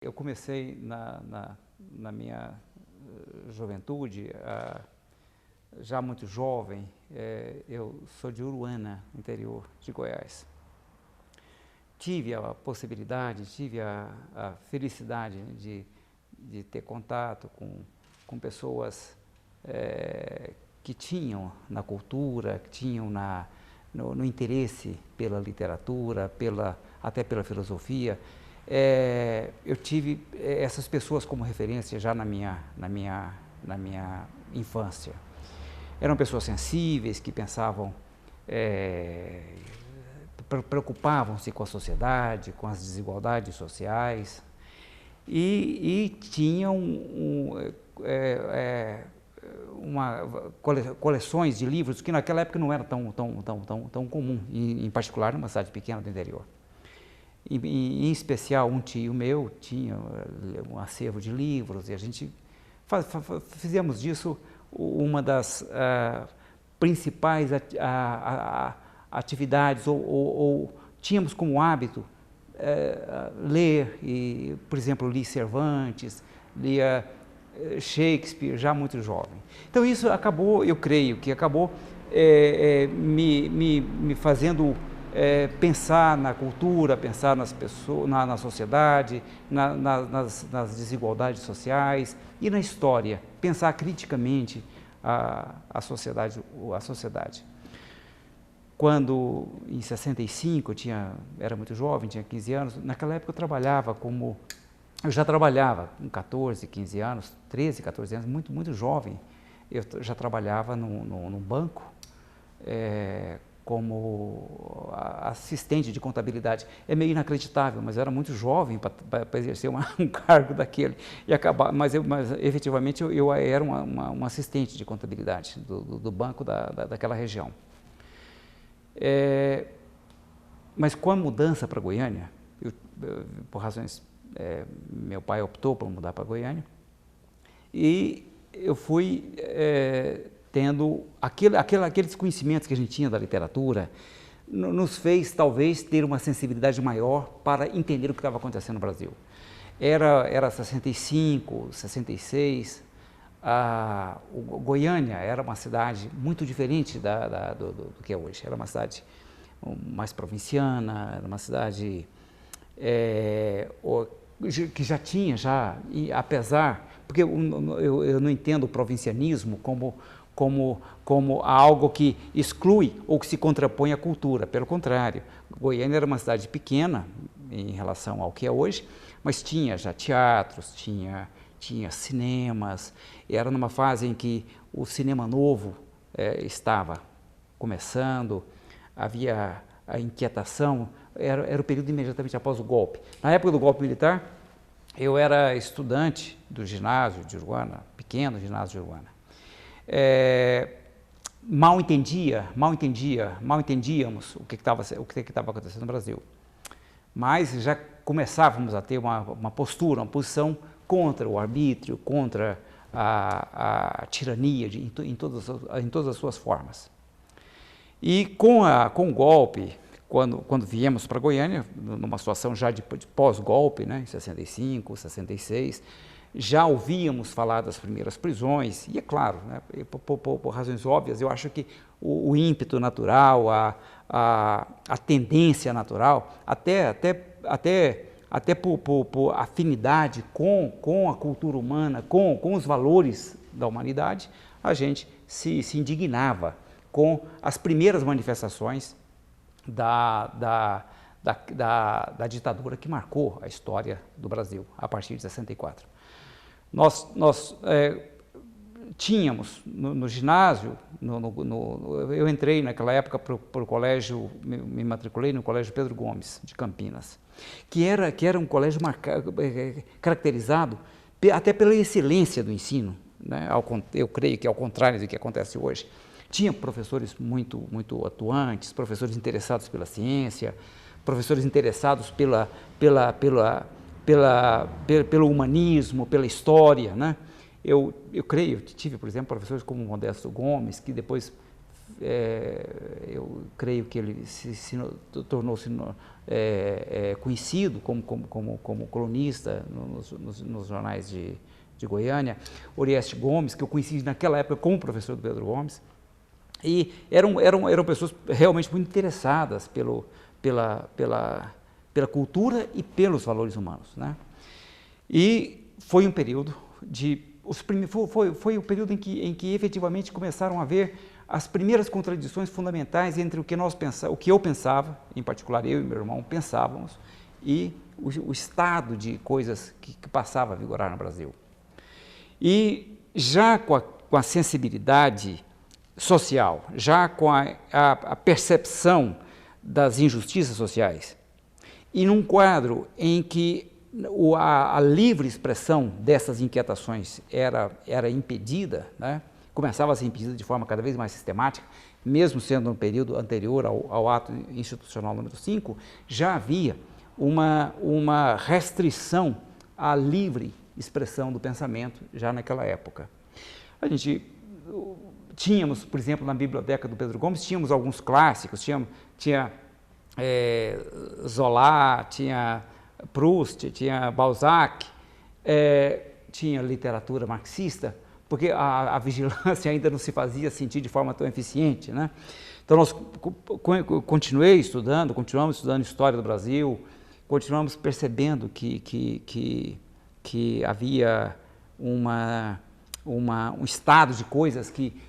Eu comecei na minha juventude, já muito jovem. Eu sou de Uruana, interior de Goiás. Tive a possibilidade, tive a felicidade de ter contato com pessoas que tinham na cultura, que tinham no interesse pela literatura, até pela filosofia. Eu tive essas pessoas como referência já na minha infância. Eram pessoas sensíveis, que pensavam, preocupavam-se com a sociedade, com as desigualdades sociais, e tinham coleções de livros que naquela época não era tão comum, em particular numa cidade pequena do interior. Em especial, um tio meu tinha um acervo de livros, e a gente fizemos disso uma das principais atividades, ou tínhamos como hábito ler. E, por exemplo, li Cervantes, lia Shakespeare, já muito jovem. Então isso acabou, eu creio que acabou me fazendo pensar na cultura, pensar nas pessoas, na sociedade, nas desigualdades sociais e na história, pensar criticamente a sociedade. Quando, em 65, era muito jovem, tinha 15 anos, naquela época eu já trabalhava com 14, 15 anos, 13, 14 anos, muito jovem. Eu já trabalhava num banco, como assistente de contabilidade. É meio inacreditável, mas eu era muito jovem para exercer um cargo daquele. Mas efetivamente eu era um assistente de contabilidade do banco daquela região. Mas com a mudança para Goiânia, por razões, meu pai optou por mudar para Goiânia, e eu fui tendo aqueles conhecimentos que a gente tinha da literatura, nos fez talvez ter uma sensibilidade maior para entender o que estava acontecendo no Brasil. Era 65, 66, Goiânia era uma cidade muito diferente do que é hoje. Era uma cidade mais provinciana, era uma cidade que já tinha, e apesar, porque eu não entendo o provincianismo como algo que exclui ou que se contrapõe à cultura. Pelo contrário, Goiânia era uma cidade pequena em relação ao que é hoje, mas tinha já teatros, tinha cinemas. Era numa fase em que o cinema novo estava começando, havia a inquietação, era o período imediatamente após o golpe. Na época do golpe militar, eu era estudante do ginásio de Uruana, pequeno ginásio de Uruana. Mal entendíamos o que estava acontecendo no Brasil, mas já começávamos a ter uma posição contra o arbítrio, contra a tirania em todas as suas formas. E com o golpe, quando viemos para Goiânia, numa situação já de pós-golpe, né, em 65, 66, já ouvíamos falar das primeiras prisões, e é claro, né, por razões óbvias, eu acho que o ímpeto natural, a tendência natural, até por afinidade com a cultura humana, com os valores da humanidade, a gente se indignava com as primeiras manifestações da ditadura que marcou a história do Brasil, a partir de 64. Nós tínhamos no ginásio, eu entrei naquela época para o colégio, me matriculei no Colégio Pedro Gomes, de Campinas, que era um colégio caracterizado até pela excelência do ensino, né? Eu creio que ao contrário do que acontece hoje. Tinha professores muito atuantes, professores interessados pela ciência, professores interessados pelo humanismo, pela história, né? Eu creio que tive, por exemplo, professores como Modesto Gomes, que depois eu creio que ele tornou-se conhecido como colunista nos jornais de Goiânia, Orieste Gomes, que eu conheci naquela época como professor do Pedro Gomes, e eram pessoas realmente muito interessadas pela cultura e pelos valores humanos, né? E foi um período foi o período em que efetivamente começaram a haver as primeiras contradições fundamentais entre o que eu pensava, em particular eu e meu irmão pensávamos, e o estado de coisas que passava a vigorar no Brasil. E já com a sensibilidade social, já com a percepção das injustiças sociais, e num quadro em que a livre expressão dessas inquietações era impedida, né? Começava a ser impedida de forma cada vez mais sistemática, mesmo sendo no período anterior ao ato institucional número 5, já havia uma restrição à livre expressão do pensamento já naquela época. A gente tínhamos, por exemplo, na biblioteca do Pedro Gomes, tínhamos alguns clássicos, tinha Zola, tinha Proust, tinha Balzac, tinha literatura marxista, porque a vigilância ainda não se fazia sentir de forma tão eficiente, né? Então nós continuamos estudando história do Brasil, continuamos percebendo que havia um estado de coisas que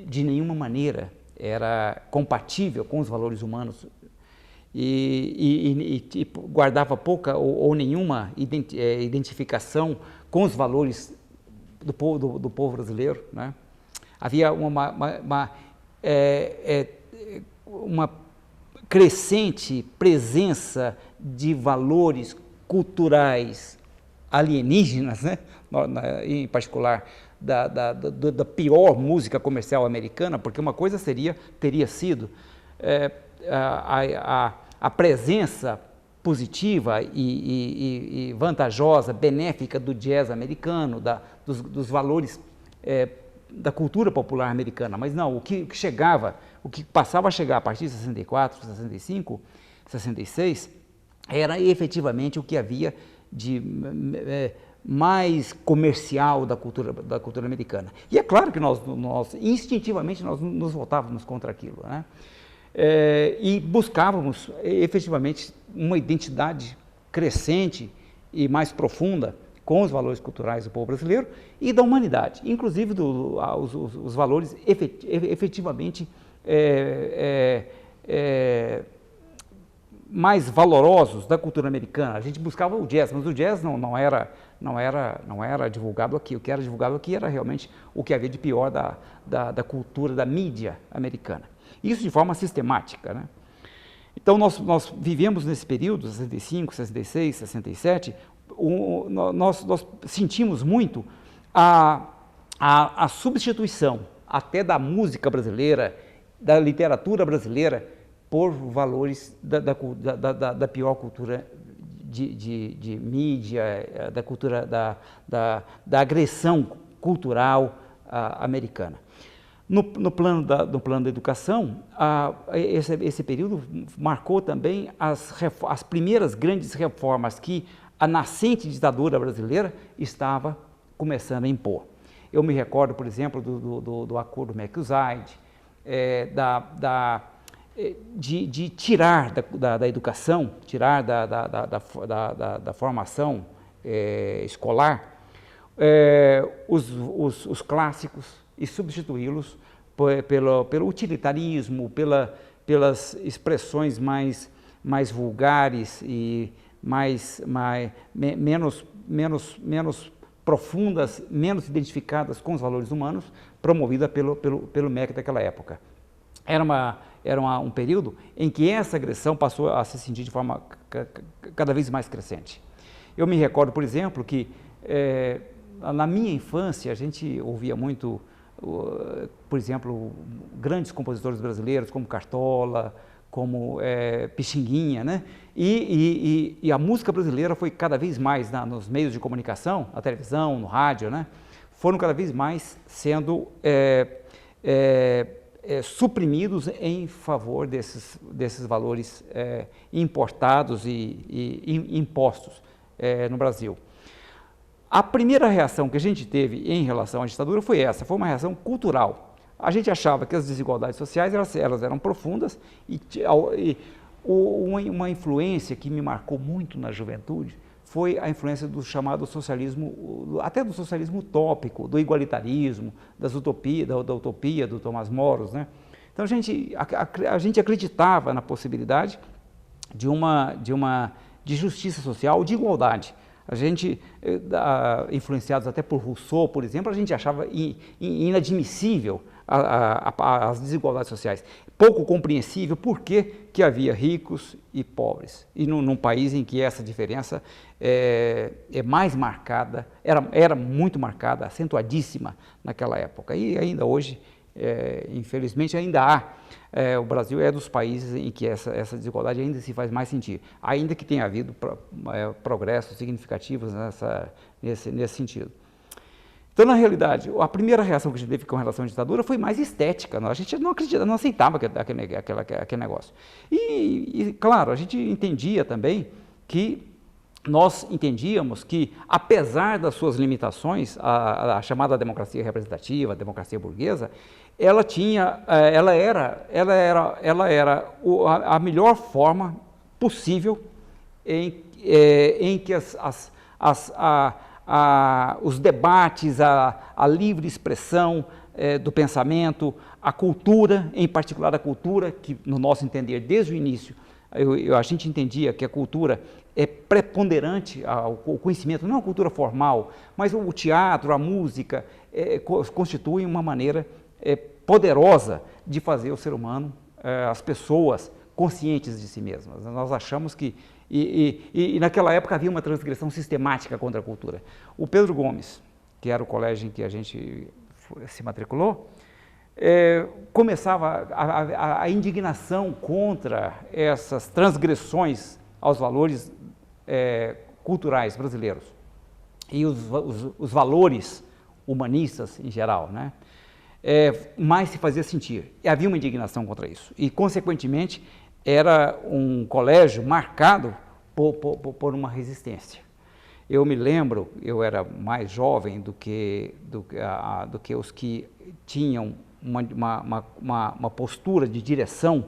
de nenhuma maneira era compatível com os valores humanos e guardava pouca ou nenhuma identificação com os valores do povo brasileiro, né? Havia uma crescente presença de valores culturais alienígenas, né? Em particular da pior música comercial americana, porque uma coisa teria sido a presença positiva e vantajosa, benéfica do jazz americano, dos valores da cultura popular americana, mas não, o que passava a chegar a partir de 64, 65, 66, era efetivamente o que havia de mais comercial da cultura americana. E é claro que nós instintivamente, nos voltávamos contra aquilo, né? E buscávamos efetivamente uma identidade crescente e mais profunda com os valores culturais do povo brasileiro e da humanidade, inclusive os valores efetivamente mais valorosos da cultura americana. A gente buscava o jazz, mas o jazz não era divulgado aqui. O que era divulgado aqui era realmente o que havia de pior da cultura, da mídia americana. Isso de forma sistemática, né? Então, nós vivemos nesse período, 65, 66, 67, nós sentimos muito a substituição até da música brasileira, da literatura brasileira, por valores da pior cultura de mídia, da cultura da agressão cultural americana. No plano da educação, esse período marcou também as primeiras grandes reformas que a nascente ditadura brasileira estava começando a impor. Eu me recordo, por exemplo, do acordo McBride, de tirar da educação, tirar da formação escolar os clássicos e substituí-los pelo utilitarismo, pelas expressões mais vulgares e menos profundas, menos identificadas com os valores humanos, promovida pelo MEC daquela época. Era um período em que essa agressão passou a se sentir de forma cada vez mais crescente. Eu me recordo, por exemplo, que na minha infância a gente ouvia muito, por exemplo, grandes compositores brasileiros como Cartola, como Pixinguinha, né? E a música brasileira foi cada vez mais nos meios de comunicação, na televisão, no rádio, né? Foram cada vez mais sendo suprimidos em favor desses valores importados e impostos no Brasil. A primeira reação que a gente teve em relação à ditadura foi essa, foi uma reação cultural. A gente achava que as desigualdades sociais elas eram profundas e uma influência que me marcou muito na juventude foi a influência do chamado socialismo, até do socialismo utópico, do igualitarismo, da utopia do Tomás Moros, né? Então a gente acreditava na possibilidade de justiça social, de igualdade. A gente, influenciados até por Rousseau, por exemplo, a gente achava inadmissível as desigualdades sociais. Pouco compreensível por que havia ricos e pobres. E num país em que essa diferença é mais marcada, era muito marcada, acentuadíssima naquela época. E ainda hoje, infelizmente, ainda há. O Brasil é dos países em que essa desigualdade ainda se faz mais sentir, ainda que tenha havido progressos significativos nesse sentido. Então, na realidade, a primeira reação que a gente teve com relação à ditadura foi mais estética. A gente não acreditava, não aceitava aquele negócio. E, claro, a gente entendia também nós entendíamos que, apesar das suas limitações, a chamada democracia representativa, a democracia burguesa, ela era a melhor forma possível em que os debates, a livre expressão do pensamento, a cultura, em particular a cultura, que no nosso entender desde o início, a gente entendia que a cultura é preponderante ao conhecimento, não a cultura formal, mas o teatro, a música, constituem uma maneira poderosa de fazer o ser humano, as pessoas, conscientes de si mesmas. Nós achamos que, e naquela época havia uma transgressão sistemática contra a cultura. O Pedro Gomes, que era o colégio em que a gente se matriculou, começava a indignação contra essas transgressões aos valores culturais brasileiros e os valores humanistas em geral, né? Mais se fazia sentir. E havia uma indignação contra isso. E, consequentemente, era um colégio marcado por uma resistência. Eu me lembro, eu era mais jovem do que os que tinham uma postura de direção,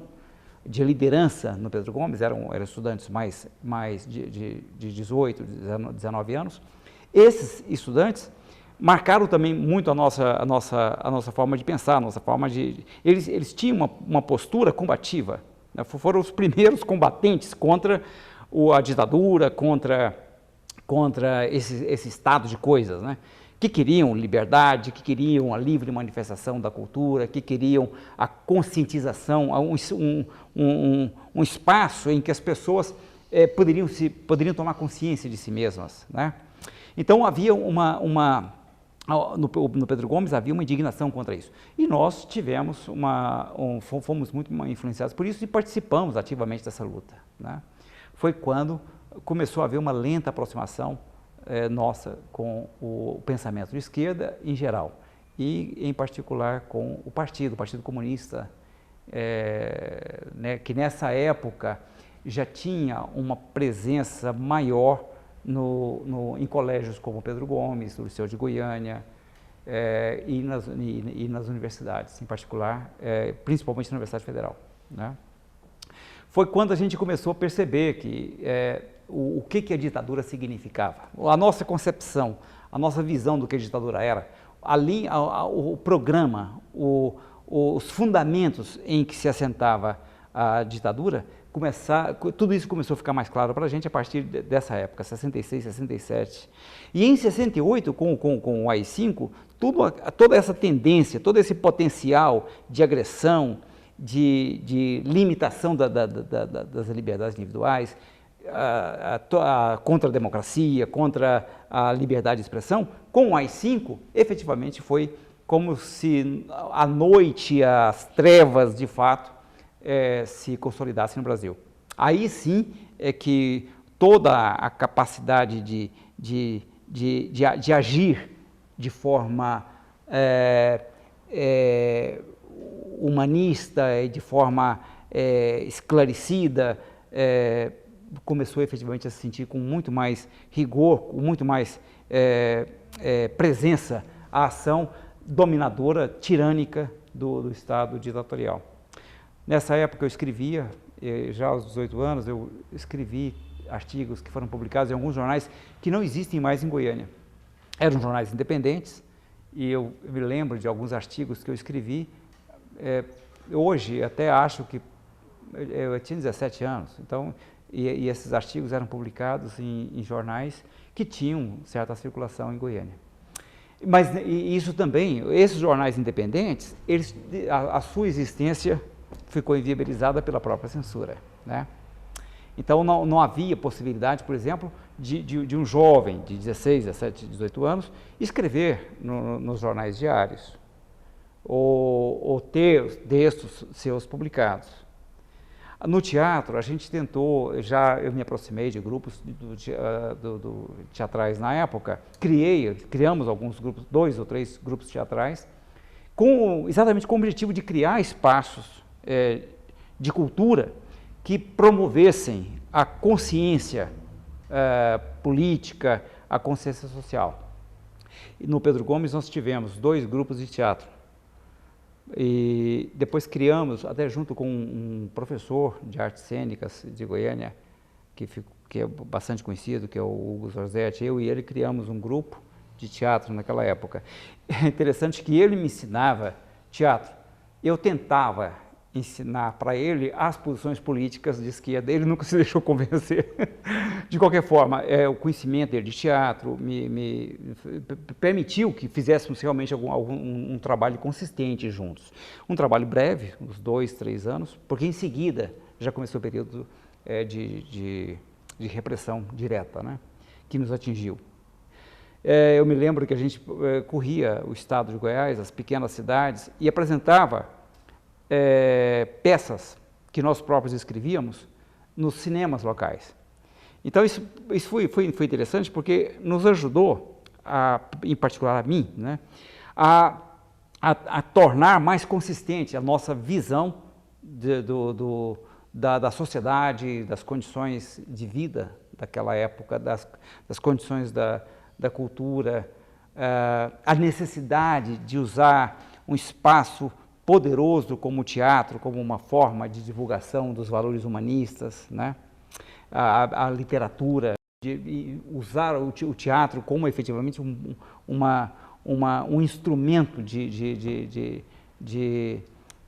de liderança no Pedro Gomes, eram estudantes mais de 18, 19 anos. Esses estudantes marcaram também muito a nossa forma de pensar, a nossa forma de... Eles tinham uma postura combativa, né? Foram os primeiros combatentes contra a ditadura, contra esse estado de coisas, né? Que queriam liberdade, que queriam a livre manifestação da cultura, que queriam a conscientização, um espaço em que as pessoas poderiam tomar consciência de si mesmas, né? Então havia no Pedro Gomes havia uma indignação contra isso. E nós tivemos fomos muito influenciados por isso e participamos ativamente dessa luta, né? Foi quando começou a haver uma lenta aproximação nossa com o pensamento de esquerda em geral e em particular com o Partido Comunista, né, que nessa época já tinha uma presença maior em colégios como Pedro Gomes, o Liceu de Goiânia e nas universidades, em particular, principalmente na Universidade Federal, né? Foi quando a gente começou a perceber que o que a ditadura significava. A nossa concepção, a nossa visão do que a ditadura era, o programa, os fundamentos em que se assentava a ditadura, tudo isso começou a ficar mais claro para a gente a partir dessa época, 66, 67. E em 68, com o AI-5, toda essa tendência, todo esse potencial de agressão, de limitação das liberdades individuais, contra a democracia, contra a liberdade de expressão, com o AI-5, efetivamente foi como se a noite, as trevas, de fato, se consolidassem no Brasil. Aí sim é que toda a capacidade de agir de forma humanista e de forma esclarecida, começou efetivamente a se sentir com muito mais rigor, com muito mais presença à ação dominadora, tirânica do Estado ditatorial. Nessa época eu escrevia, já aos 18 anos, eu escrevi artigos que foram publicados em alguns jornais que não existem mais em Goiânia. Eram jornais independentes e eu me lembro de alguns artigos que eu escrevi. Hoje até acho que eu tinha 17 anos, então, e esses artigos eram publicados em jornais que tinham certa circulação em Goiânia. Mas isso também, esses jornais independentes, a sua existência ficou inviabilizada pela própria censura, né? Então não havia possibilidade, por exemplo, de um jovem de 16, 17, 18 anos escrever nos jornais diários ou ter textos seus publicados. No teatro, a gente tentou, eu me aproximei de grupos teatrais na época, criamos alguns grupos, 2 ou 3 grupos teatrais, exatamente com o objetivo de criar espaços de cultura que promovessem a consciência política, a consciência social. E no Pedro Gomes nós tivemos 2 grupos de teatro. E depois criamos, até junto com um professor de artes cênicas de Goiânia, que é bastante conhecido, que é o Hugo Zorzetti, eu e ele criamos um grupo de teatro naquela época. É interessante que ele me ensinava teatro, eu tentava ensinar para ele as posições políticas de esquerda, ele nunca se deixou convencer. De qualquer forma, o conhecimento dele de teatro me permitiu que fizéssemos realmente um trabalho consistente juntos. Um trabalho breve, uns 2, 3 anos, porque em seguida já começou o período de repressão direta, né, que nos atingiu. Eu me lembro que a gente corria o estado de Goiás, as pequenas cidades, e apresentava peças que nós próprios escrevíamos nos cinemas locais. Então isso foi interessante porque nos ajudou, em particular a mim, né, a tornar mais consistente a nossa visão da sociedade, das condições de vida daquela época, das condições da cultura, a necessidade de usar um espaço poderoso como o teatro, como uma forma de divulgação dos valores humanistas, né? A literatura, de usar o teatro como efetivamente um instrumento de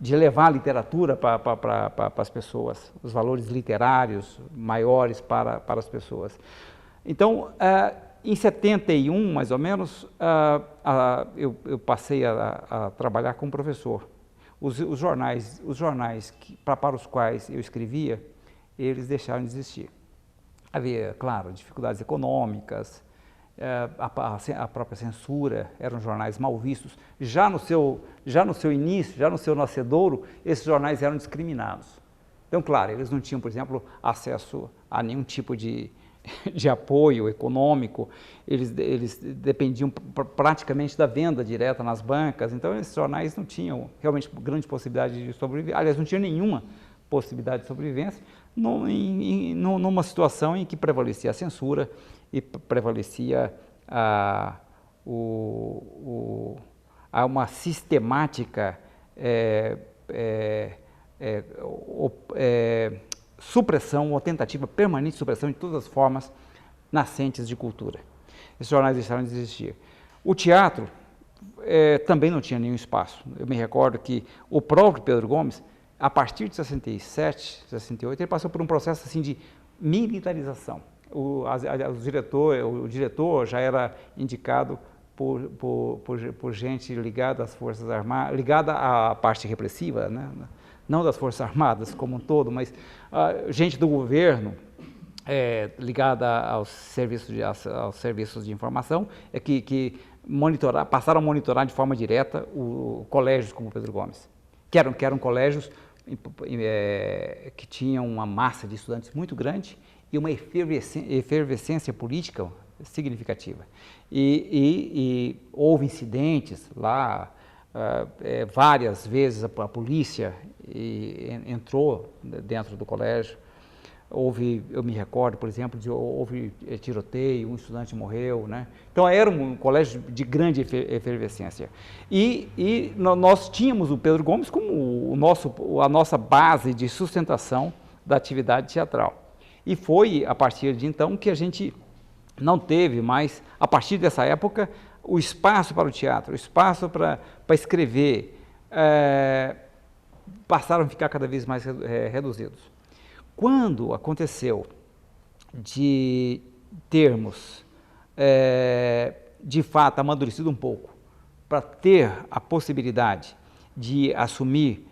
levar a literatura para as pessoas, os valores literários maiores para as pessoas. Então, em 71, mais ou menos, eu passei a trabalhar como professor. Os jornais para os quais eu escrevia, eles deixaram de existir. Havia, claro, dificuldades econômicas, a própria censura, eram jornais mal vistos. Já no seu início, já no seu nascedouro, esses jornais eram discriminados. Então, claro, eles não tinham, por exemplo, acesso a nenhum tipo de apoio econômico, eles dependiam praticamente da venda direta nas bancas, então esses jornais não tinham realmente grande possibilidade de sobrevivência, aliás, não tinha nenhuma possibilidade de sobrevivência, numa situação em que prevalecia a censura e prevalecia uma sistemática supressão ou tentativa permanente de supressão de todas as formas nascentes de cultura. Esses jornais deixaram de existir. O teatro também não tinha nenhum espaço. Eu me recordo que o próprio Pedro Gomes, a partir de 67, 68, ele passou por um processo assim de militarização. O diretor já era indicado por gente ligada às Forças Armadas, ligada à parte repressiva, né? Não das Forças Armadas como um todo, mas gente do governo ligada aos serviços de informação, que passaram a monitorar de forma direta colégios como Pedro Gomes, que eram colégios que tinham uma massa de estudantes muito grande e uma efervescência política significativa. E houve incidentes lá, várias vezes a polícia entrou dentro do colégio. Eu me recordo, por exemplo, houve tiroteio, um estudante morreu, né? Então era um colégio de grande efervescência. E nós tínhamos o Pedro Gomes como a nossa base de sustentação da atividade teatral. E foi a partir de então que a gente não teve mais, a partir dessa época, o espaço para o teatro, o espaço para escrever, passaram a ficar cada vez mais reduzidos. Quando aconteceu de termos, de fato, amadurecido um pouco, para ter a possibilidade de assumir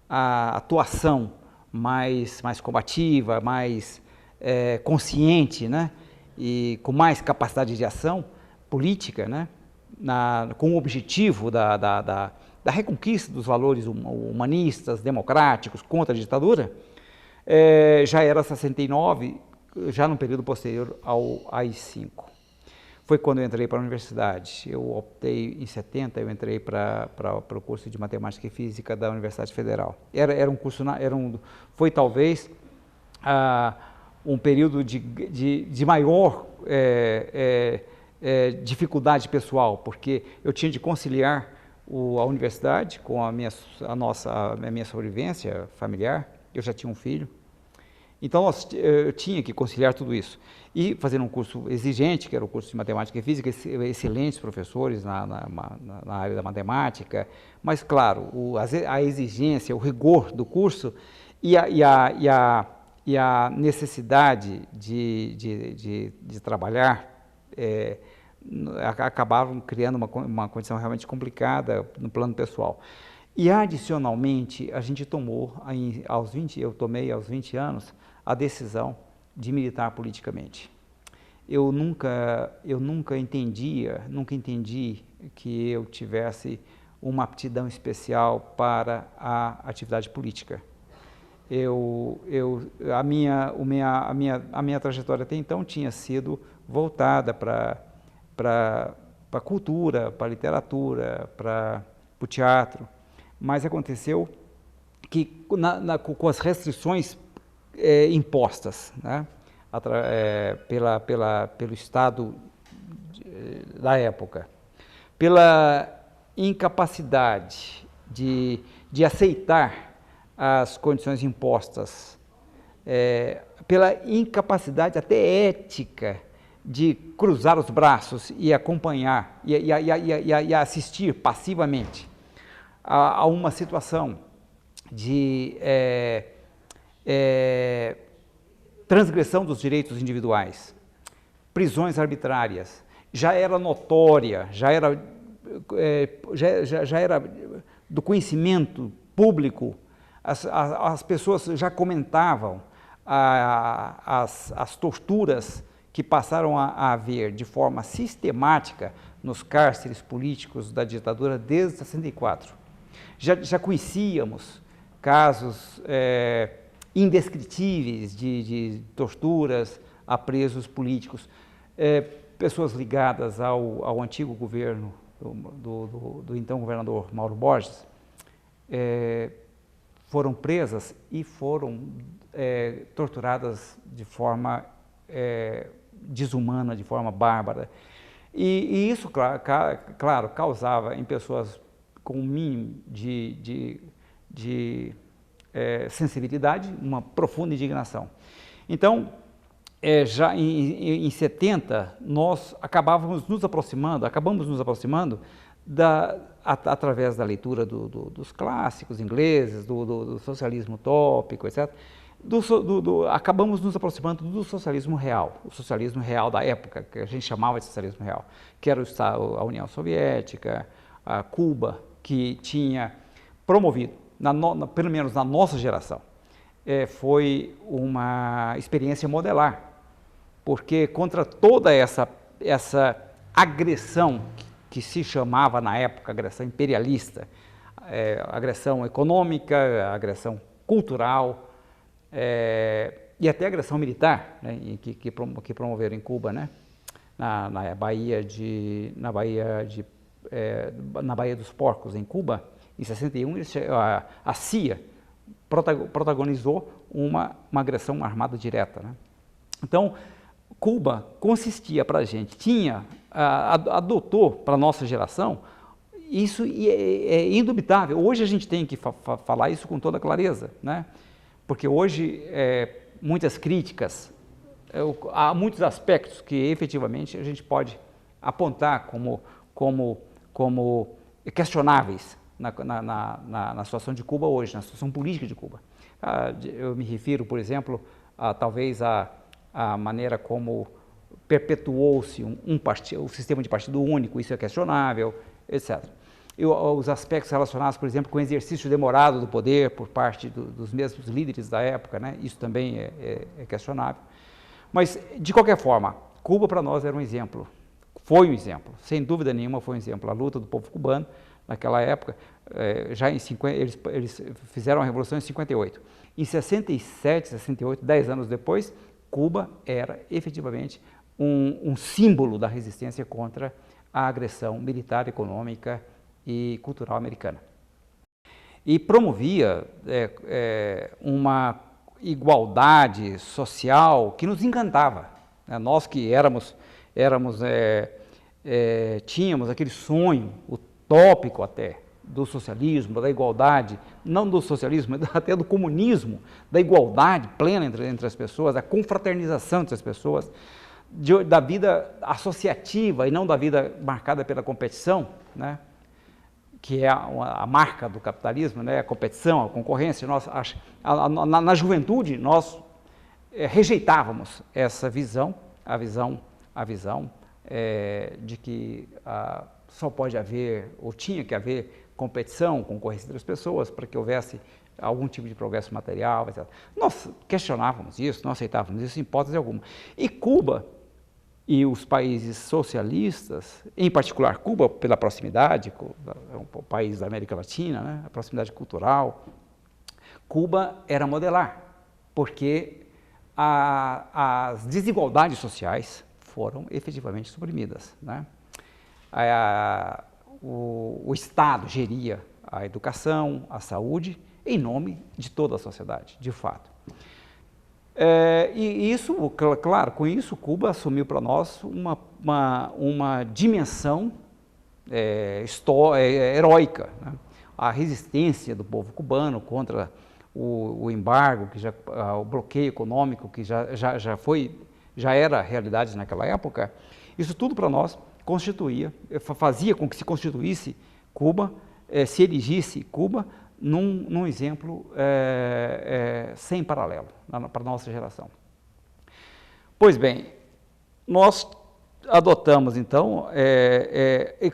a atuação mais combativa, mais consciente, né? E com mais capacidade de ação política, né? Com o objetivo da reconquista dos valores humanistas, democráticos, contra a ditadura, já era 69, já no período posterior ao AI-5. Foi quando eu entrei para a universidade. Eu optei, em 70, eu entrei para o curso de Matemática e Física da Universidade Federal. Era um curso, foi talvez um período de maior dificuldade pessoal, porque eu tinha de conciliar a universidade com a minha sobrevivência familiar. Eu já tinha um filho. Então, eu tinha que conciliar tudo isso. E fazer um curso exigente, que era o curso de Matemática e Física, excelentes professores na área da matemática, mas, claro, a exigência, o rigor do curso e a necessidade de trabalhar acabaram criando uma condição realmente complicada no plano pessoal. E, adicionalmente, a gente tomou, eu tomei aos 20 anos, a decisão de militar politicamente. Eu nunca entendi que eu tivesse uma aptidão especial para a atividade política. A minha trajetória até então tinha sido voltada para a cultura, para a literatura, para o teatro, mas aconteceu que com as restrições impostas, né, pelo Estado da época, pela incapacidade de aceitar as condições impostas, pela incapacidade até ética de cruzar os braços e acompanhar e assistir passivamente a uma situação de transgressão dos direitos individuais, prisões arbitrárias, já era notória, já era do conhecimento público, as pessoas já comentavam as torturas que passaram a haver de forma sistemática nos cárceres políticos da ditadura desde 64. Já conhecíamos casos indescritíveis de torturas a presos políticos, pessoas ligadas ao antigo governo do então governador Mauro Borges, foram presas e foram torturadas de forma desumana, de forma bárbara. E isso, claro, causava em pessoas com um mínimo de sensibilidade uma profunda indignação. Então, já em 70, nós acabamos nos aproximando através da leitura dos clássicos ingleses, do socialismo utópico, etc., acabamos nos aproximando do socialismo real, o socialismo real da época, que a gente chamava de socialismo real, que era a União Soviética, a Cuba, que tinha promovido, pelo menos na nossa geração, foi uma experiência modelar, porque contra toda essa agressão que se chamava na época agressão imperialista, agressão econômica, agressão cultural, e até agressão militar, né, que promoveram em Cuba, né, na Baía de na Baía dos Porcos, em Cuba, em 61, a CIA protagonizou uma agressão armada direta, né? Então, Cuba consistia para a gente, adotou para a nossa geração, isso é indubitável. Hoje a gente tem que falar isso com toda clareza, né? Porque hoje muitas críticas, há muitos aspectos que efetivamente a gente pode apontar como questionáveis na situação de Cuba hoje, na situação política de Cuba. Eu me refiro, por exemplo, talvez a maneira como perpetuou-se o sistema de partido único, isso é questionável, etc. Os aspectos relacionados, por exemplo, com o exercício demorado do poder por parte dos mesmos líderes da época, né? Isso também é questionável. Mas, de qualquer forma, Cuba para nós era um exemplo, foi um exemplo, sem dúvida nenhuma foi um exemplo. A luta do povo cubano, naquela época, eles fizeram a Revolução em 58. Em 67, 68, 10 anos depois, Cuba era efetivamente um símbolo da resistência contra a agressão militar, econômica e cultural americana. E promovia uma igualdade social que nos encantava, né? Nós que tínhamos aquele sonho utópico até do socialismo, da igualdade, não do socialismo, mas até do comunismo, da igualdade plena entre as pessoas, da confraternização entre as pessoas, da vida associativa e não da vida marcada pela competição, né? Que é a marca do capitalismo, né? A competição, a concorrência. Na juventude, nós rejeitávamos essa visão, a visão de que só pode haver, ou tinha que haver, competição, concorrência entre as pessoas, para que houvesse algum tipo de progresso material, etc. Nós questionávamos isso, não aceitávamos isso em hipótese alguma. E Cuba e os países socialistas, em particular Cuba, pela proximidade, é um país da América Latina, né, a proximidade cultural, Cuba era modelar, porque as desigualdades sociais foram efetivamente suprimidas, né? O Estado geria a educação, a saúde, em nome de toda a sociedade, de fato. E isso, claro, com isso Cuba assumiu para nós uma dimensão heróica, né? A resistência do povo cubano contra o embargo, o bloqueio econômico que já era realidade naquela época, isso tudo para nós fazia com que se constituísse Cuba, se erigisse Cuba num exemplo sem paralelo para a nossa geração. Pois bem, nós adotamos então,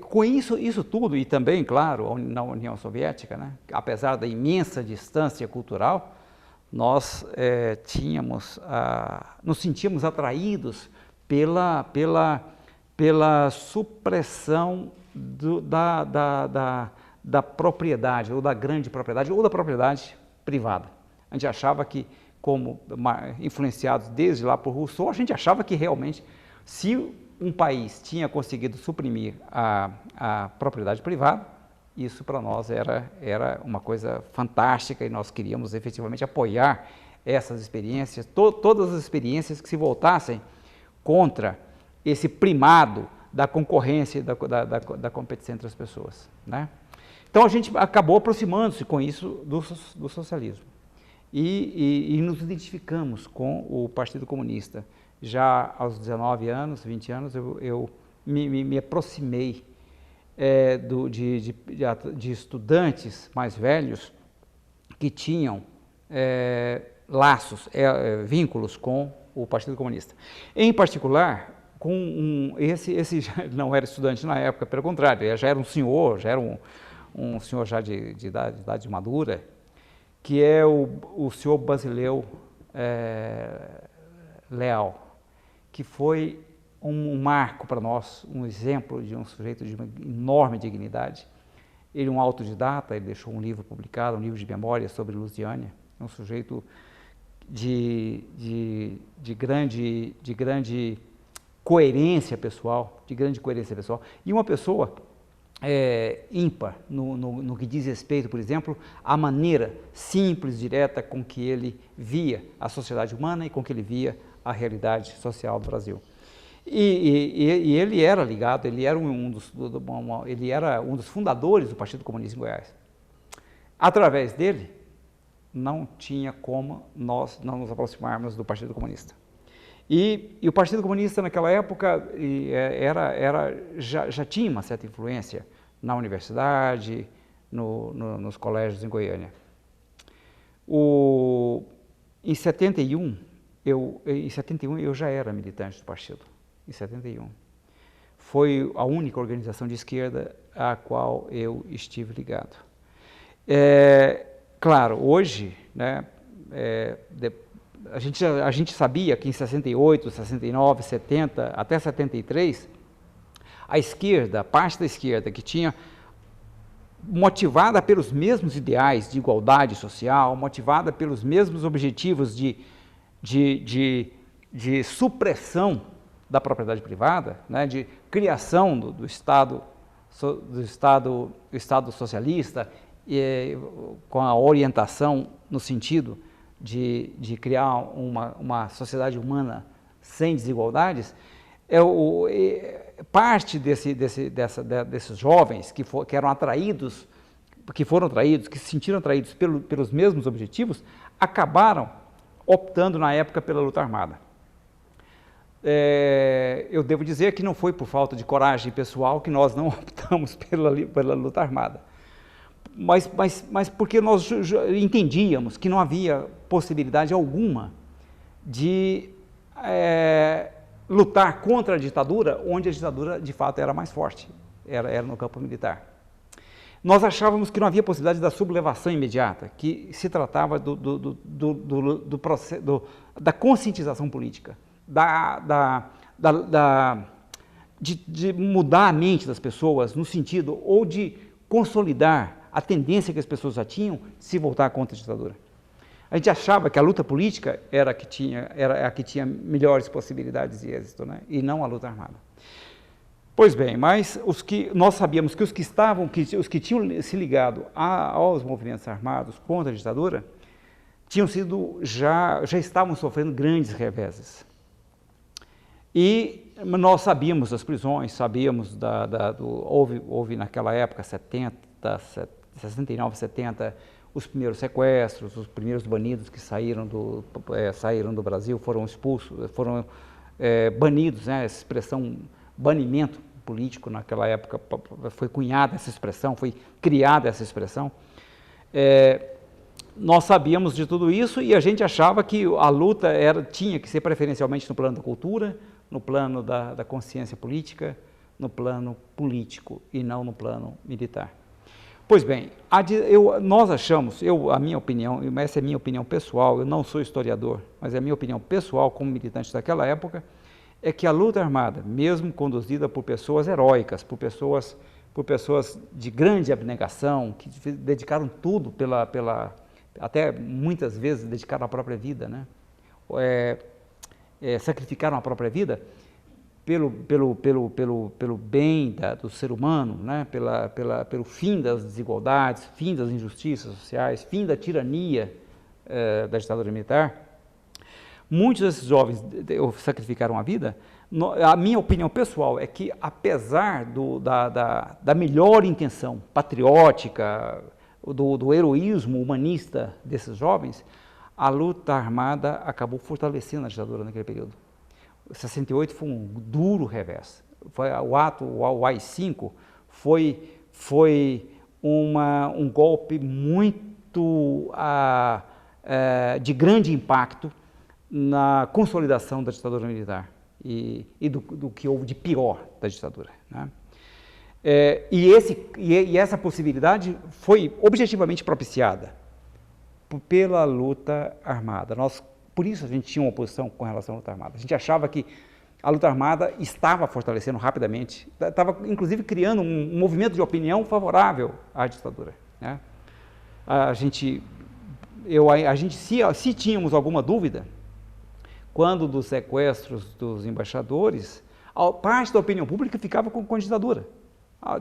com isso tudo, e também, claro, na União Soviética, né, apesar da imensa distância cultural, nós nos sentíamos atraídos pela supressão da propriedade, ou da grande propriedade, ou da propriedade privada. A gente achava que, como influenciados desde lá por Rousseau, a gente achava que realmente, se um país tinha conseguido suprimir a propriedade privada, isso para nós era uma coisa fantástica e nós queríamos efetivamente apoiar essas experiências, todas as experiências que se voltassem contra esse primado da concorrência e da competição entre as pessoas, né? Então a gente acabou aproximando-se com isso do socialismo e nos identificamos com o Partido Comunista. Já aos 19 anos, 20 anos, eu me aproximei de estudantes mais velhos que tinham laços, vínculos com o Partido Comunista. Em particular, esse já não era estudante na época, pelo contrário, já era um senhor, um senhor já de idade madura, que é o senhor Basileu Leal, que foi um marco para nós, um exemplo de um sujeito de uma enorme dignidade. Ele é um autodidata, ele deixou um livro publicado, um livro de memórias sobre Lusiânia, é um sujeito de grande coerência pessoal, e uma pessoa ímpar no que diz respeito, por exemplo, à maneira simples, direta com que ele via a sociedade humana e com que ele via a realidade social do Brasil. E ele era ligado, ele era ele era um dos fundadores do Partido Comunista em Goiás. Através dele, não tinha como nós não nos aproximarmos do Partido Comunista. E o Partido Comunista naquela época já tinha uma certa influência na universidade, nos colégios em Goiânia. Em 71 eu já era militante do partido, em 71. Foi a única organização de esquerda à qual eu estive ligado. Claro, hoje, né, a gente sabia que em 68, 69, 70, até 73, a esquerda, a parte da esquerda que tinha, motivada pelos mesmos ideais de igualdade social, motivada pelos mesmos objetivos de supressão da propriedade privada, né, de criação do Estado socialista, com a orientação no sentido de criar uma sociedade humana sem desigualdades, parte desses jovens que foram atraídos, que se sentiram atraídos pelos mesmos objetivos, acabaram optando na época pela luta armada. Eu devo dizer que não foi por falta de coragem pessoal que nós não optamos pela luta armada. Mas porque nós entendíamos que não havia possibilidade alguma de lutar contra a ditadura, onde a ditadura de fato era mais forte, era no campo militar. Nós achávamos que não havia possibilidade da sublevação imediata, que se tratava da conscientização política, de mudar a mente das pessoas no sentido ou de consolidar a tendência que as pessoas já tinham de se voltar contra a ditadura. A gente achava que a luta política era a que tinha melhores possibilidades de êxito, né? E não a luta armada. Pois bem, mas nós sabíamos que os que tinham se ligado aos movimentos armados contra a ditadura já estavam sofrendo grandes reveses. E nós sabíamos das prisões, sabíamos houve naquela época, 69, 70, os primeiros sequestros, os primeiros banidos que saíram do Brasil, foram expulsos, foram banidos, né? Essa expressão banimento político naquela época, foi cunhada essa expressão, foi criada essa expressão. Nós sabíamos de tudo isso e a gente achava que a luta tinha que ser preferencialmente no plano da cultura, no plano da consciência política, no plano político e não no plano militar. Pois bem, nós achamos, a minha opinião, essa é a minha opinião pessoal, eu não sou historiador, mas é a minha opinião pessoal como militante daquela época, é que a luta armada, mesmo conduzida por pessoas heróicas, por pessoas de grande abnegação, que dedicaram tudo até muitas vezes dedicaram a própria vida, né? Sacrificaram a própria vida pelo bem do ser humano, né? Pelo fim das desigualdades, fim das injustiças sociais, fim da tirania da ditadura militar. Muitos desses jovens sacrificaram a vida. A minha opinião pessoal é que, apesar da melhor intenção patriótica, do heroísmo humanista desses jovens, a luta armada acabou fortalecendo a ditadura naquele período. 68 foi um duro revés. O AI-5 foi um golpe muito de grande impacto na consolidação da ditadura militar e do que houve de pior da ditadura, né? E essa possibilidade foi objetivamente propiciada pela luta armada. Por isso a gente tinha uma oposição com relação à luta armada. A gente achava que a luta armada estava fortalecendo rapidamente, estava inclusive criando um movimento de opinião favorável à ditadura, né? Se tínhamos alguma dúvida, quando dos sequestros dos embaixadores, parte da opinião pública ficava com a ditadura.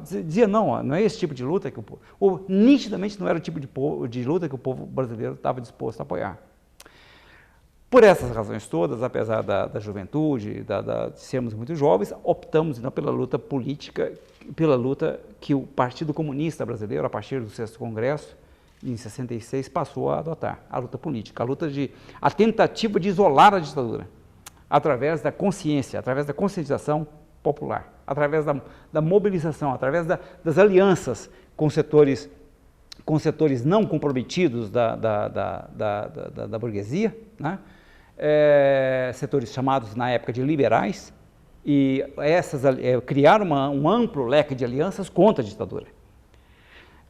dizia não é esse tipo de luta que nitidamente não era o tipo de luta que o povo brasileiro estava disposto a apoiar. Por essas razões todas, apesar da juventude, de sermos muito jovens, optamos então pela luta política, pela luta que o Partido Comunista Brasileiro, a partir do 6º Congresso, em 66, passou a adotar, a luta política, a tentativa de isolar a ditadura, através da consciência, através da conscientização popular, através da mobilização, através das alianças com setores não comprometidos da burguesia, né? Setores chamados na época de liberais, e criaram um amplo leque de alianças contra a ditadura,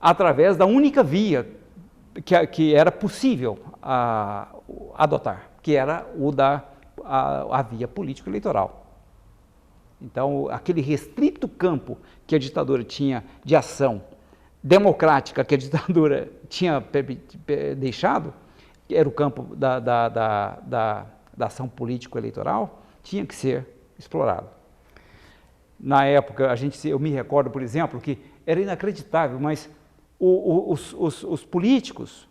através da única via que era possível adotar, que era a via político-eleitoral. Então, aquele restrito campo que a ditadura tinha de ação democrática, que a ditadura tinha deixado, que era o campo da ação político-eleitoral, tinha que ser explorado. Na época, eu me recordo, por exemplo, que era inacreditável, mas os políticos,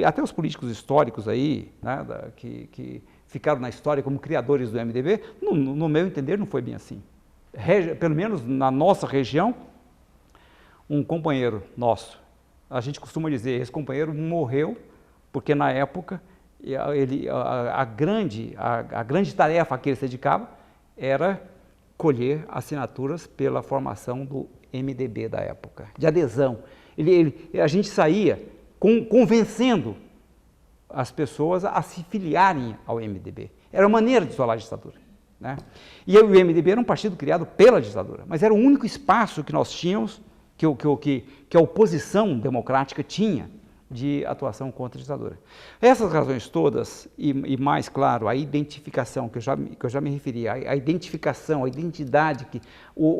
até os políticos históricos aí, né, que ficaram na história como criadores do MDB, no meu entender, não foi bem assim. Pelo menos na nossa região, um companheiro nosso, a gente costuma dizer, esse companheiro morreu porque na época a grande tarefa a que ele se dedicava era colher assinaturas pela formação do MDB da época, de adesão. A gente saía convencendo as pessoas a se filiarem ao MDB. Era uma maneira de isolar a ditadura, né? E o MDB era um partido criado pela ditadura, mas era o único espaço que nós tínhamos, que a oposição democrática tinha de atuação contra a ditadura. Essas razões todas, e mais claro, a identificação, que eu já me referi, a identificação, a identidade,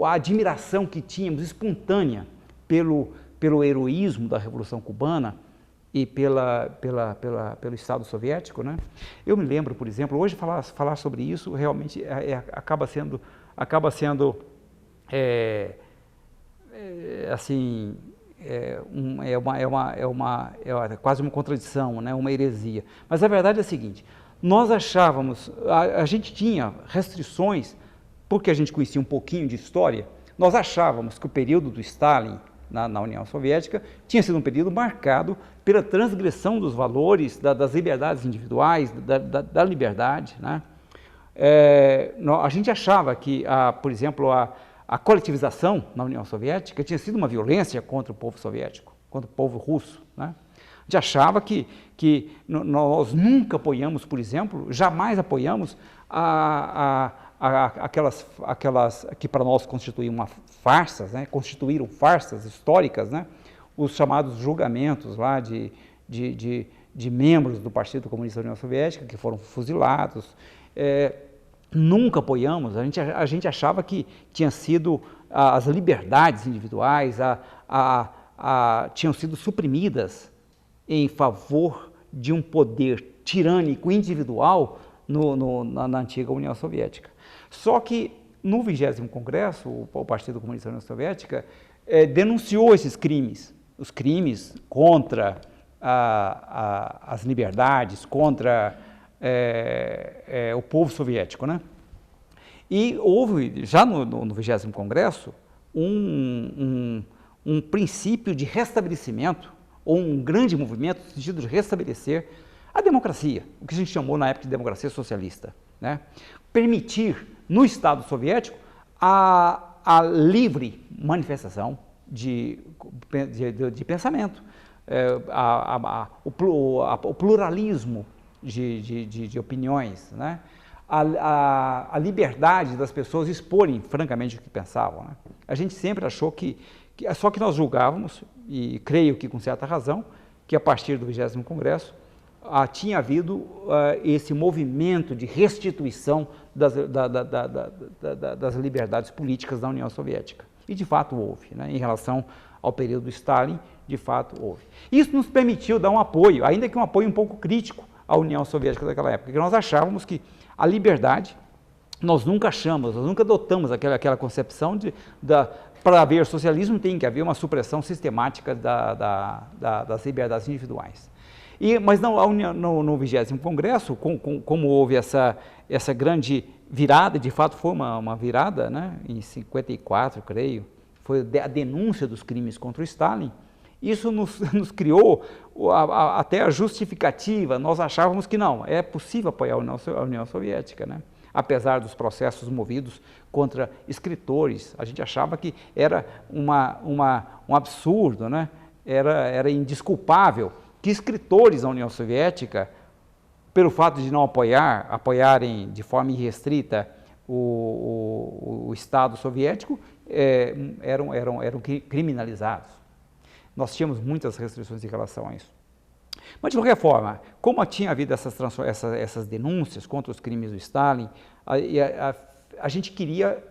a admiração que tínhamos espontânea pelo heroísmo da Revolução Cubana e pelo Estado Soviético, né? Eu me lembro, por exemplo, hoje falar sobre isso realmente acaba sendo assim, quase uma contradição, né? Uma heresia. Mas a verdade é a seguinte: nós achávamos, a gente tinha restrições, porque a gente conhecia um pouquinho de história, nós achávamos que o período do Stalin na União Soviética tinha sido um período marcado pela transgressão dos valores, das liberdades individuais, da liberdade, né? A gente achava que, por exemplo, a coletivização na União Soviética tinha sido uma violência contra o povo soviético, contra o povo russo, né? A gente achava que nós nunca apoiamos, por exemplo, jamais apoiamos aquelas que para nós constituíram farsas, né? Constituíram farsas históricas, né? Os chamados julgamentos lá de membros do Partido Comunista da União Soviética que foram fuzilados. Nunca apoiamos, a gente achava que tinha sido as liberdades individuais tinham sido suprimidas em favor de um poder tirânico individual na antiga União Soviética. Só que no 20º Congresso, o Partido Comunista da União Soviética denunciou esses crimes, os crimes contra as liberdades, contra o povo soviético, né? E houve, já no 20º Congresso, um princípio de restabelecimento, ou um grande movimento no sentido de restabelecer a democracia, o que a gente chamou na época de democracia socialista, né? Permitir no Estado soviético a livre manifestação de pensamento, o pluralismo de opiniões, né? A liberdade das pessoas exporem francamente o que pensavam, né? A gente sempre achou só que nós julgávamos, e creio que com certa razão, que a partir do 20º Congresso tinha havido esse movimento de restituição das liberdades políticas da União Soviética. E de fato houve, né? Em relação ao período do Stalin, de fato houve. Isso nos permitiu dar um apoio, ainda que um apoio um pouco crítico à União Soviética daquela época, porque nós achávamos que a liberdade nós nunca achamos, nós nunca adotamos aquela concepção para haver socialismo tem que haver uma supressão sistemática das liberdades individuais. Mas no 20º Congresso, como houve essa grande virada, de fato foi uma virada, né, em 54, creio, foi a denúncia dos crimes contra o Stalin, isso nos criou até a justificativa. Nós achávamos que não, é possível apoiar a União Soviética, né? Apesar dos processos movidos contra escritores, a gente achava que era um absurdo, né? Era indesculpável que escritores da União Soviética, pelo fato de não apoiarem de forma irrestrita o Estado soviético, eram criminalizados. Nós tínhamos muitas restrições em relação a isso. Mas, de qualquer forma, como tinha havido essas denúncias contra os crimes do Stalin, a gente queria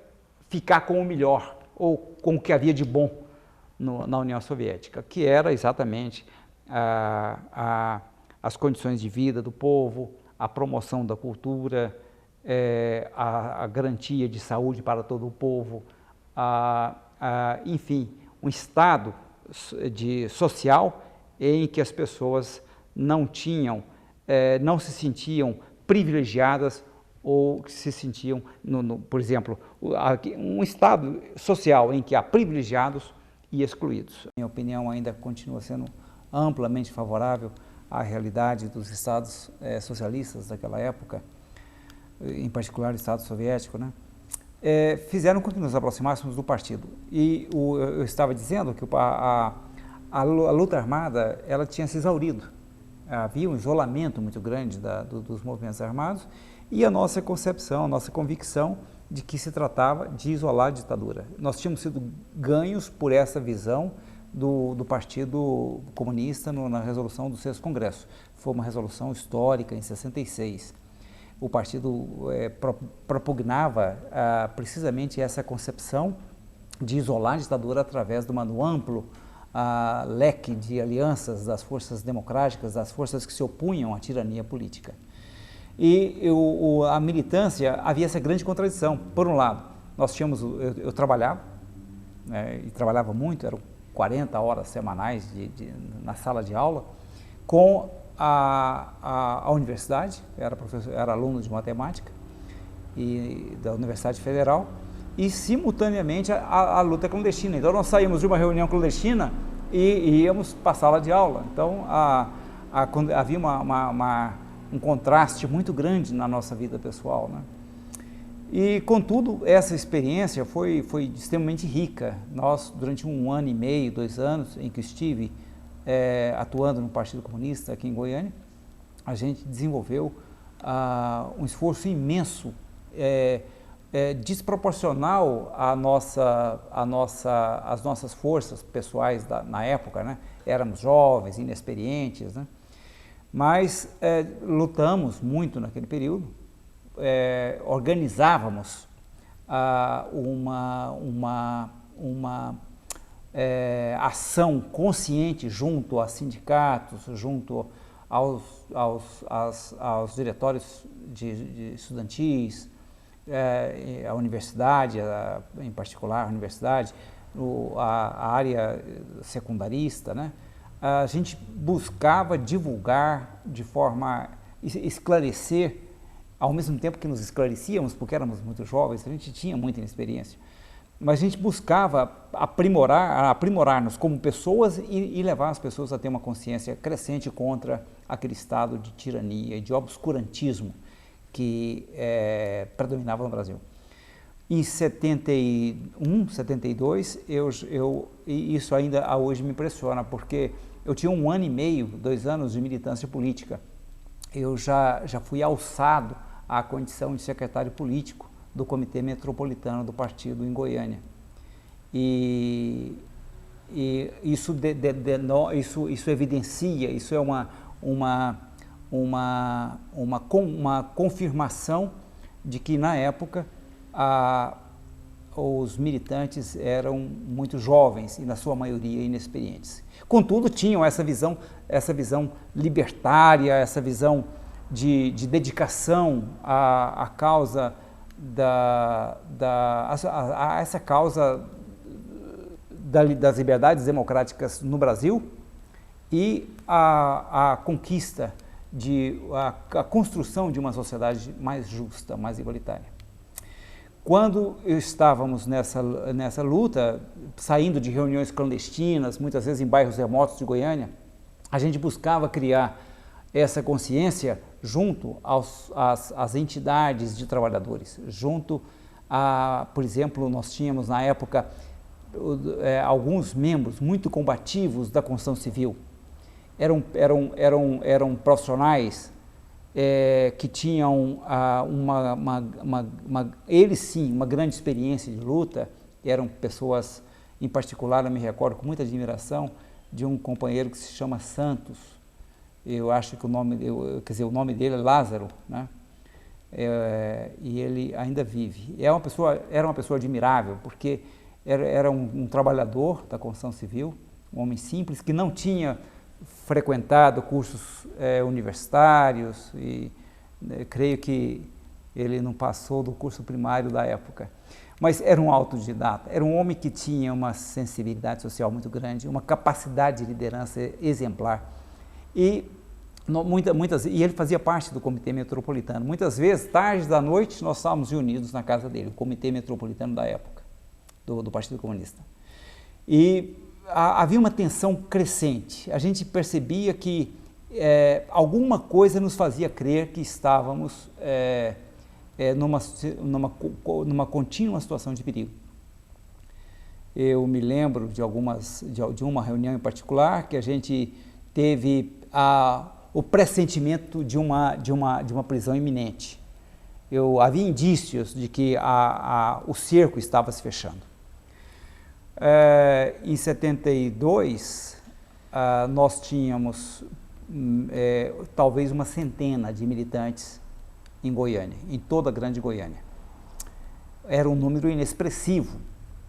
ficar com o melhor, ou com o que havia de bom na União Soviética, que era exatamente as condições de vida do povo, a promoção da cultura, a garantia de saúde para todo o povo, enfim, um Estado social em que as pessoas não se sentiam privilegiadas ou que se sentiam, por exemplo, um Estado social em que há privilegiados e excluídos. Minha opinião ainda continua sendo amplamente favorável à realidade dos Estados socialistas daquela época, em particular o Estado soviético, né? Fizeram com que nos aproximássemos do partido. E eu estava dizendo que a luta armada ela tinha se exaurido. Havia um isolamento muito grande dos movimentos armados e a nossa concepção, a nossa convicção de que se tratava de isolar a ditadura. Nós tínhamos sido ganhos por essa visão do Partido Comunista na resolução do 6º Congresso. Foi uma resolução histórica em 66. O partido propugnava precisamente essa concepção de isolar a ditadura através de um amplo leque de alianças das forças democráticas, das forças que se opunham à tirania política. E a militância havia essa grande contradição. Por um lado, nós tínhamos, eu trabalhava, e trabalhava muito, eram 40 horas semanais na sala de aula, com a universidade, era aluno de matemática da Universidade Federal, e simultaneamente a luta clandestina. Então nós saímos de uma reunião clandestina e íamos para a sala de aula. Então havia um contraste muito grande na nossa vida pessoal, né? E contudo essa experiência foi extremamente rica. Nós, durante 1 ano e meio, 2 anos em que estive atuando no Partido Comunista aqui em Goiânia, a gente desenvolveu um esforço imenso, desproporcional às nossas forças pessoais na época, né? Éramos jovens, inexperientes, né? Mas lutamos muito naquele período, organizávamos uma ação consciente junto a sindicatos, junto aos diretórios de estudantis, a universidade, em particular a universidade, a área secundarista, né? A gente buscava divulgar de forma esclarecer, ao mesmo tempo que nos esclarecíamos, porque éramos muito jovens, a gente tinha muita inexperiência, mas a gente buscava aprimorar-nos como pessoas e levar as pessoas a ter uma consciência crescente contra aquele estado de tirania e de obscurantismo que predominava no Brasil. Em 71, 72, isso ainda hoje me impressiona, porque eu tinha 1 ano e meio, 2 anos de militância política. Eu já fui alçado à condição de secretário político do Comitê Metropolitano do Partido em Goiânia. E isso evidencia, isso é uma confirmação de que, na época, os militantes eram muito jovens e, na sua maioria, inexperientes. Contudo, tinham essa visão libertária, essa visão de dedicação à causa a essa causa das liberdades democráticas no Brasil e a conquista, a construção de uma sociedade mais justa, mais igualitária. Quando estávamos nessa luta, saindo de reuniões clandestinas, muitas vezes em bairros remotos de Goiânia, a gente buscava criar essa consciência junto às entidades de trabalhadores, junto a, por exemplo, nós tínhamos na época alguns membros muito combativos da construção civil. Eram profissionais que tinham eles sim, uma grande experiência de luta. Eram pessoas, em particular, eu me recordo com muita admiração de um companheiro que se chama Santos. Eu acho que o nome dele é Lázaro, né? E ele ainda vive. Era uma pessoa admirável, porque era um trabalhador da construção civil, um homem simples, que não tinha frequentado cursos universitários e creio que ele não passou do curso primário da época. Mas era um autodidata, era um homem que tinha uma sensibilidade social muito grande, uma capacidade de liderança exemplar. E ele fazia parte do Comitê Metropolitano. Muitas vezes, tarde da noite, nós estávamos reunidos na casa dele, o Comitê Metropolitano da época, do Partido Comunista. E havia uma tensão crescente. A gente percebia que alguma coisa nos fazia crer que estávamos numa contínua situação de perigo. Eu me lembro de uma reunião em particular que a gente teve o pressentimento de uma prisão iminente. Havia indícios de que o cerco estava se fechando. Em 72, nós tínhamos talvez uma centena de militantes em Goiânia, em toda a grande Goiânia. Era um número inexpressivo,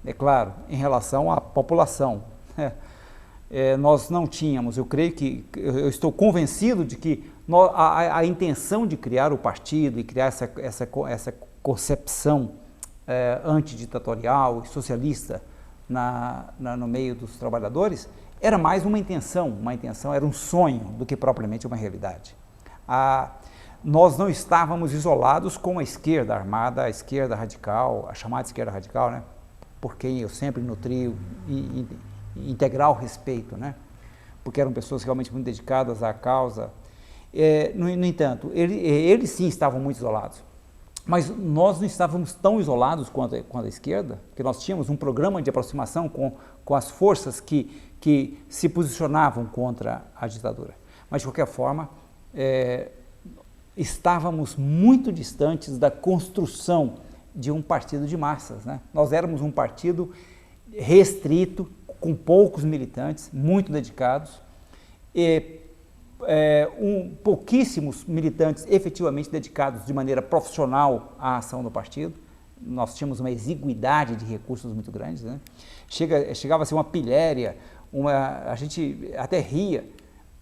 é claro, em relação à população. Nós não tínhamos, eu estou convencido de que a intenção de criar o partido e criar essa concepção antiditatorial e socialista no meio dos trabalhadores, era mais uma intenção, era um sonho do que propriamente uma realidade. Nós não estávamos isolados com a esquerda armada, a esquerda radical, a chamada esquerda radical, né, por quem eu sempre nutri integral respeito, né, porque eram pessoas realmente muito dedicadas à causa. No entanto, eles sim estavam muito isolados. Mas nós não estávamos tão isolados quanto a esquerda, porque nós tínhamos um programa de aproximação com as forças que se posicionavam contra a ditadura. Mas, de qualquer forma, estávamos muito distantes da construção de um partido de massas, né? Nós éramos um partido restrito, com poucos militantes, muito dedicados, pouquíssimos militantes efetivamente dedicados de maneira profissional à ação do partido. Nós tínhamos uma exiguidade de recursos muito grandes, né? Chegava a ser uma pilhéria, a gente até ria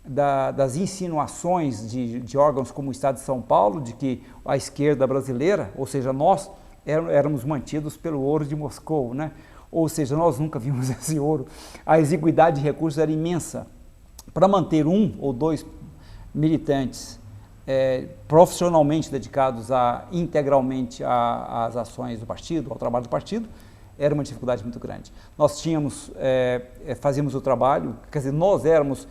das insinuações de órgãos como o Estado de São Paulo, de que a esquerda brasileira, ou seja, nós éramos mantidos pelo ouro de Moscou, né? Ou seja, nós nunca vimos esse ouro. A exiguidade de recursos era imensa. Para manter um ou dois militantes profissionalmente dedicados integralmente às ações do partido, ao trabalho do partido, era uma dificuldade muito grande. Nós fazíamos o trabalho, quer dizer, nós éramos,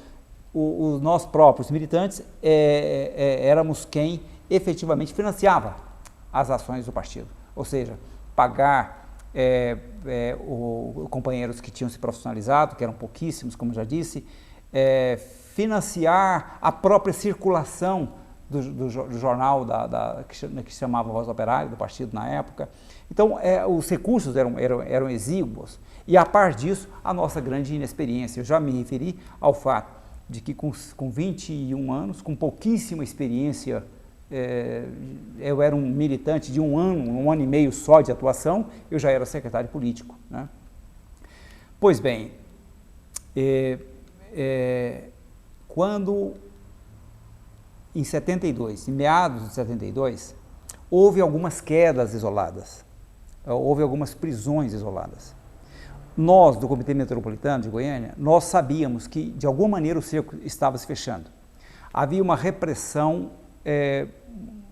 nós próprios militantes, éramos quem efetivamente financiava as ações do partido, ou seja, pagar companheiros que tinham se profissionalizado, que eram pouquíssimos, como já disse, financiar a própria circulação do jornal que se chamava Voz Operária, do partido na época. Então, os recursos eram exíguos e, a par disso, a nossa grande inexperiência. Eu já me referi ao fato de que com 21 anos, com pouquíssima experiência, eu era um militante de um ano e meio só de atuação, eu já era secretário político, né? Pois bem, quando em 72, em meados de 72, houve algumas quedas isoladas, houve algumas prisões isoladas. Nós, do Comitê Metropolitano de Goiânia, nós sabíamos que, de alguma maneira, o cerco estava se fechando. Havia uma repressão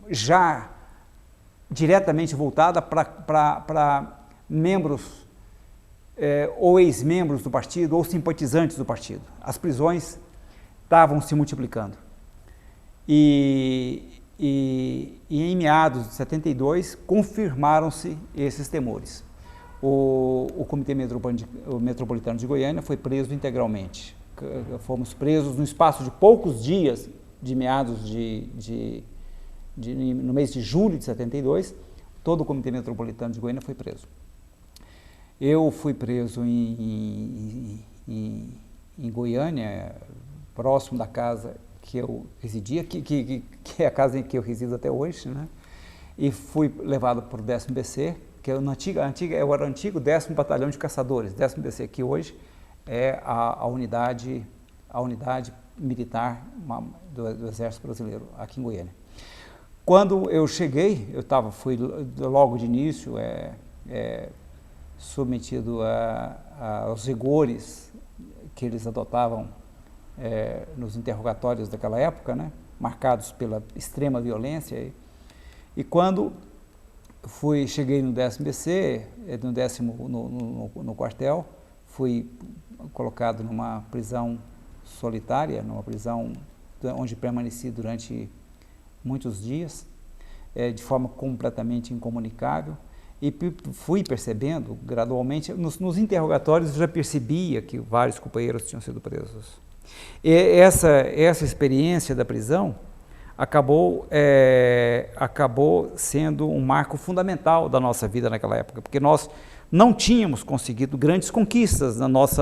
já diretamente voltada para membros ou ex-membros do partido ou simpatizantes do partido. As prisões estavam se multiplicando. E em meados de 72, confirmaram-se esses temores. O Comitê Metropolitano de Goiânia foi preso integralmente. Fomos presos no espaço de poucos dias, de meados no mês de julho de 72, todo o Comitê Metropolitano de Goiânia foi preso. Eu fui preso em Goiânia, próximo da casa que eu residia, que é a casa em que eu resido até hoje, né? E fui levado para o 10º BC, que é era o antigo 10º Batalhão de Caçadores, 10º BC, que hoje é a unidade militar do Exército Brasileiro, aqui em Goiânia. Quando eu cheguei, fui logo de início submetido aos rigores que eles adotavam nos interrogatórios daquela época, né, marcados pela extrema violência. E quando cheguei no 10º BC, no quartel, fui colocado numa prisão solitária, numa prisão onde permaneci durante muitos dias, de forma completamente incomunicável, e fui percebendo gradualmente, nos interrogatórios eu já percebia que vários companheiros tinham sido presos. E essa experiência da prisão acabou sendo um marco fundamental da nossa vida naquela época, porque nós não tínhamos conseguido grandes conquistas nós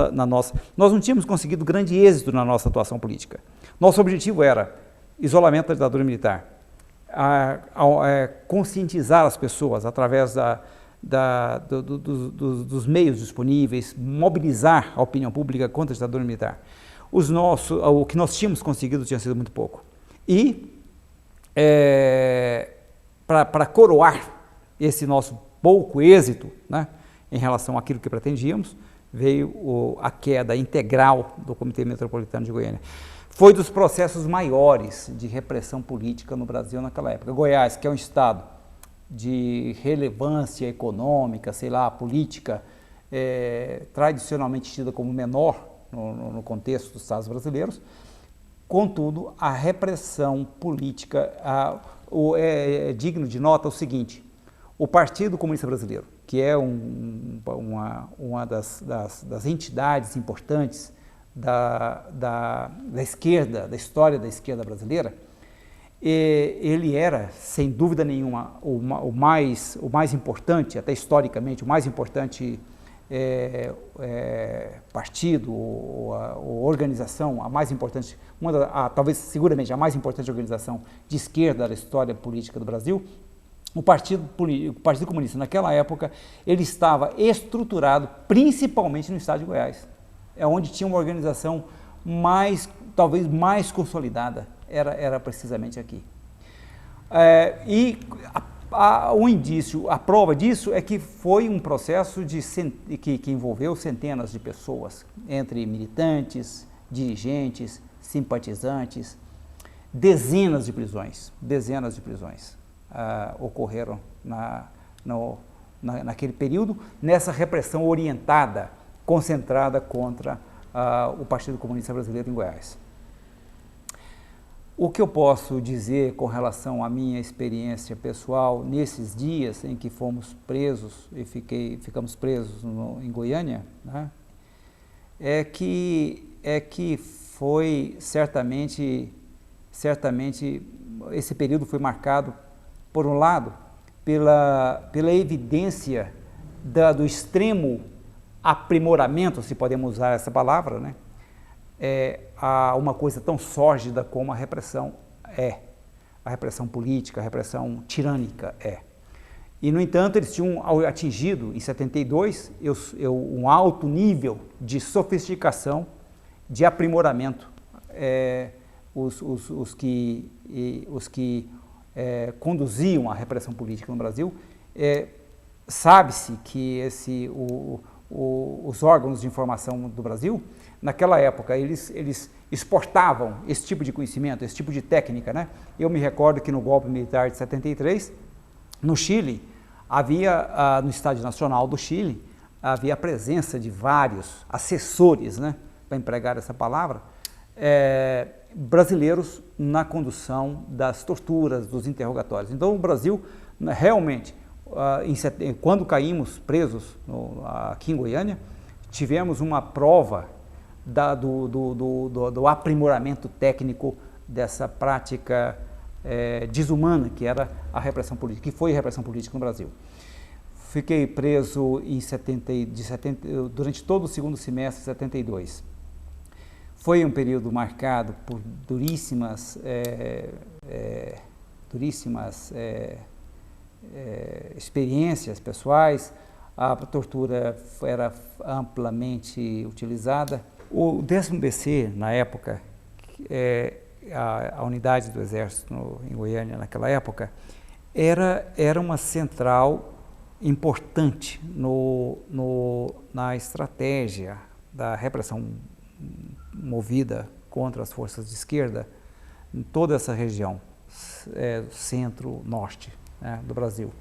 não tínhamos conseguido grande êxito na nossa atuação política. Nosso objetivo era isolamento da ditadura militar, conscientizar as pessoas através dos meios disponíveis, mobilizar a opinião pública contra a ditadura militar. O que nós tínhamos conseguido tinha sido muito pouco. E, para coroar esse nosso pouco êxito, né, em relação àquilo que pretendíamos, veio a queda integral do Comitê Metropolitano de Goiânia. Foi dos processos maiores de repressão política no Brasil naquela época. Goiás, que é um estado de relevância econômica, política, tradicionalmente tida como menor no contexto dos estados brasileiros, contudo, a repressão política é digno de nota o seguinte: o Partido Comunista Brasileiro, que é uma das entidades importantes da esquerda, da história da esquerda brasileira, ele era, sem dúvida nenhuma, o mais importante, até historicamente, o mais importante partido ou organização, a mais importante, talvez seguramente a mais importante organização de esquerda da história política do Brasil. O Partido Comunista, naquela época, ele estava estruturado principalmente no estado de Goiás. É onde tinha uma organização talvez mais consolidada, era precisamente aqui. A prova disso é que foi um processo que envolveu centenas de pessoas, entre militantes, dirigentes, simpatizantes, dezenas de prisões ocorreram naquele período, nessa repressão orientada, concentrada contra o Partido Comunista Brasileiro em Goiás. O que eu posso dizer com relação à minha experiência pessoal nesses dias em que fomos presos e ficamos presos em Goiânia, né, é que foi certamente esse período foi marcado, por um lado, pela evidência do extremo aprimoramento, se podemos usar essa palavra, né, a uma coisa tão sórdida como a repressão política, a repressão tirânica E, no entanto, eles tinham atingido, em 72, um alto nível de sofisticação, de aprimoramento. Os que conduziam a repressão política no Brasil, sabe-se que os órgãos de informação do Brasil, naquela época, eles exportavam esse tipo de conhecimento, esse tipo de técnica, né? Eu me recordo que no golpe militar de 73, no Chile, havia, no Estádio Nacional do Chile, havia a presença de vários assessores, né, para empregar essa palavra, brasileiros na condução das torturas, dos interrogatórios. Então, o Brasil, realmente, quando caímos presos aqui em Goiânia, tivemos uma prova do aprimoramento técnico dessa prática desumana que era a repressão política, que foi a repressão política no Brasil. Fiquei preso durante todo o segundo semestre de 72. Foi um período marcado por duríssimas experiências pessoais. A tortura era amplamente utilizada. O 10º BC, na época, a unidade do Exército em Goiânia, naquela época, era uma central importante na estratégia da repressão movida contra as forças de esquerda em toda essa região, centro-norte, né, do Brasil.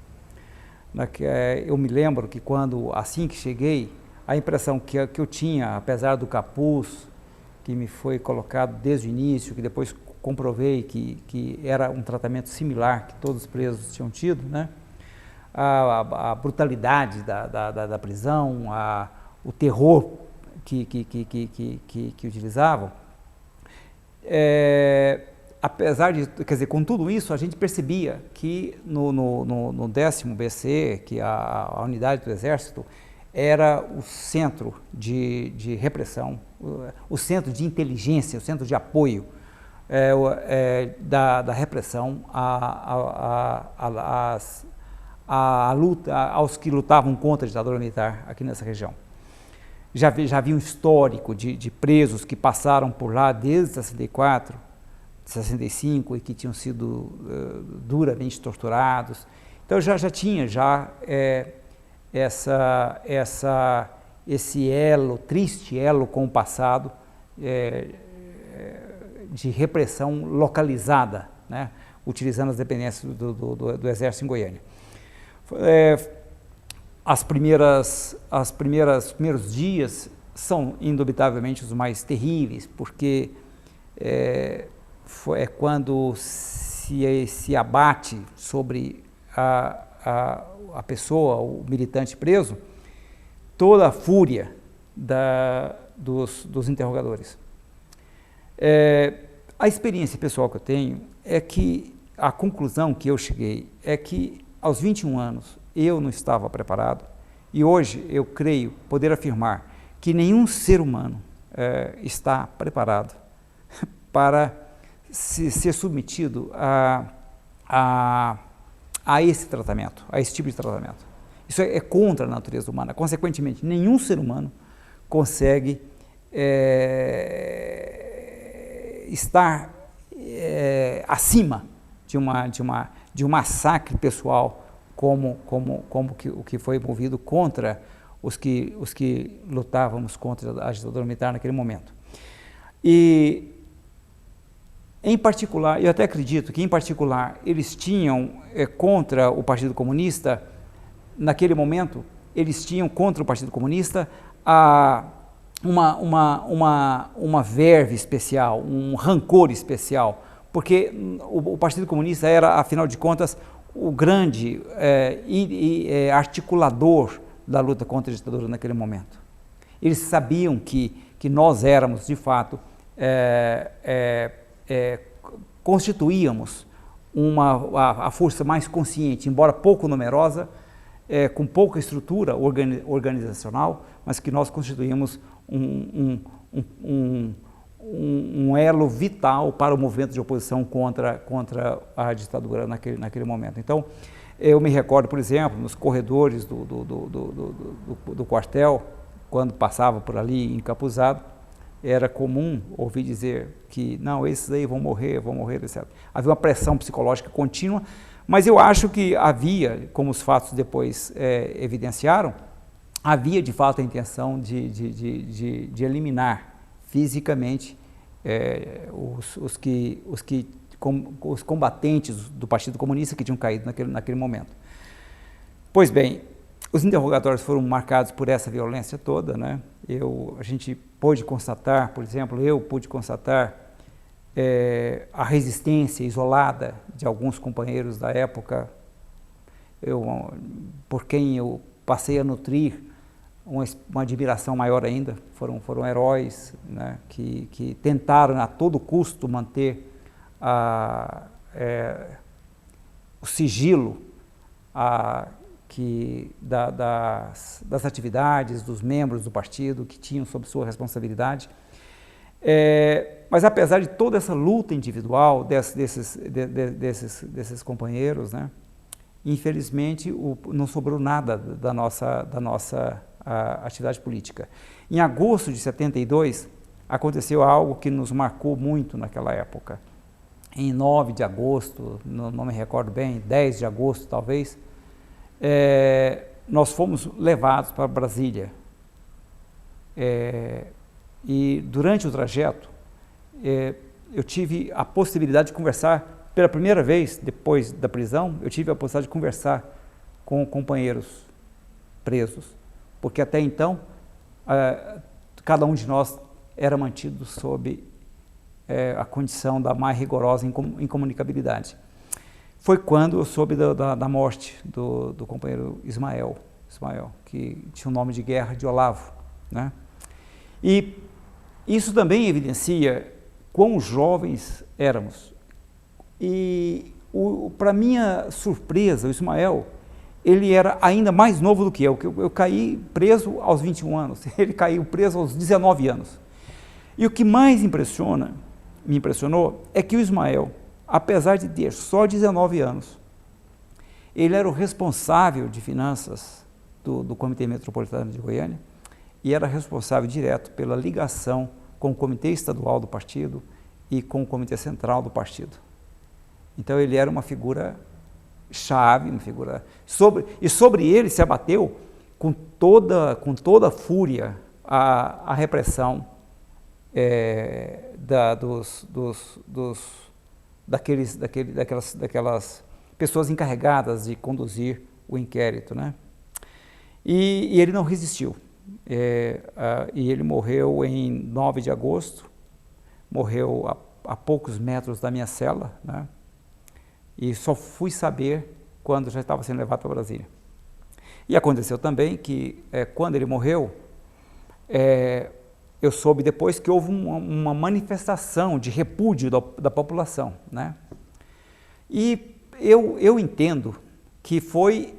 Eu me lembro que assim que cheguei, a impressão que eu tinha, apesar do capuz que me foi colocado desde o início, que depois comprovei que era um tratamento similar que todos os presos tinham tido, né? A brutalidade da prisão, o terror que utilizavam, apesar de, quer dizer, com tudo isso, a gente percebia que no 10º BC, que a unidade do Exército, era o centro de repressão, o centro de inteligência, o centro de apoio da repressão à luta, aos que lutavam contra a ditadura militar aqui nessa região. Já havia um histórico de presos que passaram por lá desde 64, 65 e que tinham sido duramente torturados. Então já tinha esse triste elo com o passado de repressão localizada, né, utilizando as dependências do Exército em Goiânia. Os primeiros dias são indubitavelmente os mais terríveis, porque é quando se abate sobre a pessoa, o militante preso, toda a fúria dos interrogadores. A experiência pessoal que eu tenho é que a conclusão que eu cheguei é que aos 21 anos eu não estava preparado, e hoje eu creio poder afirmar que nenhum ser humano está preparado para ser submetido a esse tratamento, a esse tipo de tratamento. Isso é contra a natureza humana. Consequentemente, nenhum ser humano consegue estar acima de um massacre pessoal como o que foi movido contra os que lutávamos contra a ditadura militar naquele momento. E, em particular, eu até acredito que, em particular, eles tinham contra o Partido Comunista, naquele momento, eles tinham contra o Partido Comunista uma verve especial, um rancor especial, porque o Partido Comunista era, afinal de contas, o grande articulador da luta contra a ditadura naquele momento. Eles sabiam que nós éramos, de fato, constituíamos a força mais consciente, embora pouco numerosa, com pouca estrutura organizacional, mas que nós constituímos um elo vital para o movimento de oposição contra a ditadura naquele momento. Então, eu me recordo, por exemplo, nos corredores do quartel, quando passava por ali encapuzado, era comum ouvir dizer que, não, esses aí vão morrer, etc. Havia uma pressão psicológica contínua, mas eu acho que havia, como os fatos depois evidenciaram, havia de fato a intenção de eliminar fisicamente os combatentes do Partido Comunista que tinham caído naquele momento. Pois bem, os interrogatórios foram marcados por essa violência toda, né? A gente pôde constatar, por exemplo, eu pude constatar a resistência isolada de alguns companheiros da época, por quem eu passei a nutrir uma admiração maior ainda. Foram heróis, né, que tentaram a todo custo manter o sigilo das atividades dos membros do partido que tinham sob sua responsabilidade. Mas apesar de toda essa luta individual desses companheiros, né, infelizmente não sobrou nada da nossa atividade política. Em agosto de 72, aconteceu algo que nos marcou muito naquela época. Em 9 de agosto, não me recordo bem, 10 de agosto talvez, nós fomos levados para Brasília. E durante o trajeto, eu tive a possibilidade de conversar, pela primeira vez depois da prisão, eu tive a possibilidade de conversar com companheiros presos, porque até então, cada um de nós era mantido sob a condição da mais rigorosa incomunicabilidade. Foi quando eu soube da morte do companheiro Ismael, que tinha o nome de guerra de Olavo, né? E isso também evidencia quão jovens éramos. E, para minha surpresa, o Ismael, ele era ainda mais novo do que eu. Eu caí preso aos 21 anos, ele caiu preso aos 19 anos. E o que mais me impressionou, é que o Ismael, apesar de ter só 19 anos, ele era o responsável de finanças do Comitê Metropolitano de Goiânia e era responsável direto pela ligação com o Comitê Estadual do partido e com o Comitê Central do partido. Então ele era uma figura chave, e sobre ele se abateu com toda a fúria a repressão daquelas pessoas encarregadas de conduzir o inquérito, né? E ele não resistiu, e ele morreu em 9 de agosto, morreu a poucos metros da minha cela, né? E só fui saber quando já estava sendo levado para Brasília. E aconteceu também que, quando ele morreu, eu soube depois que houve uma manifestação de repúdio da população, né? E eu entendo que foi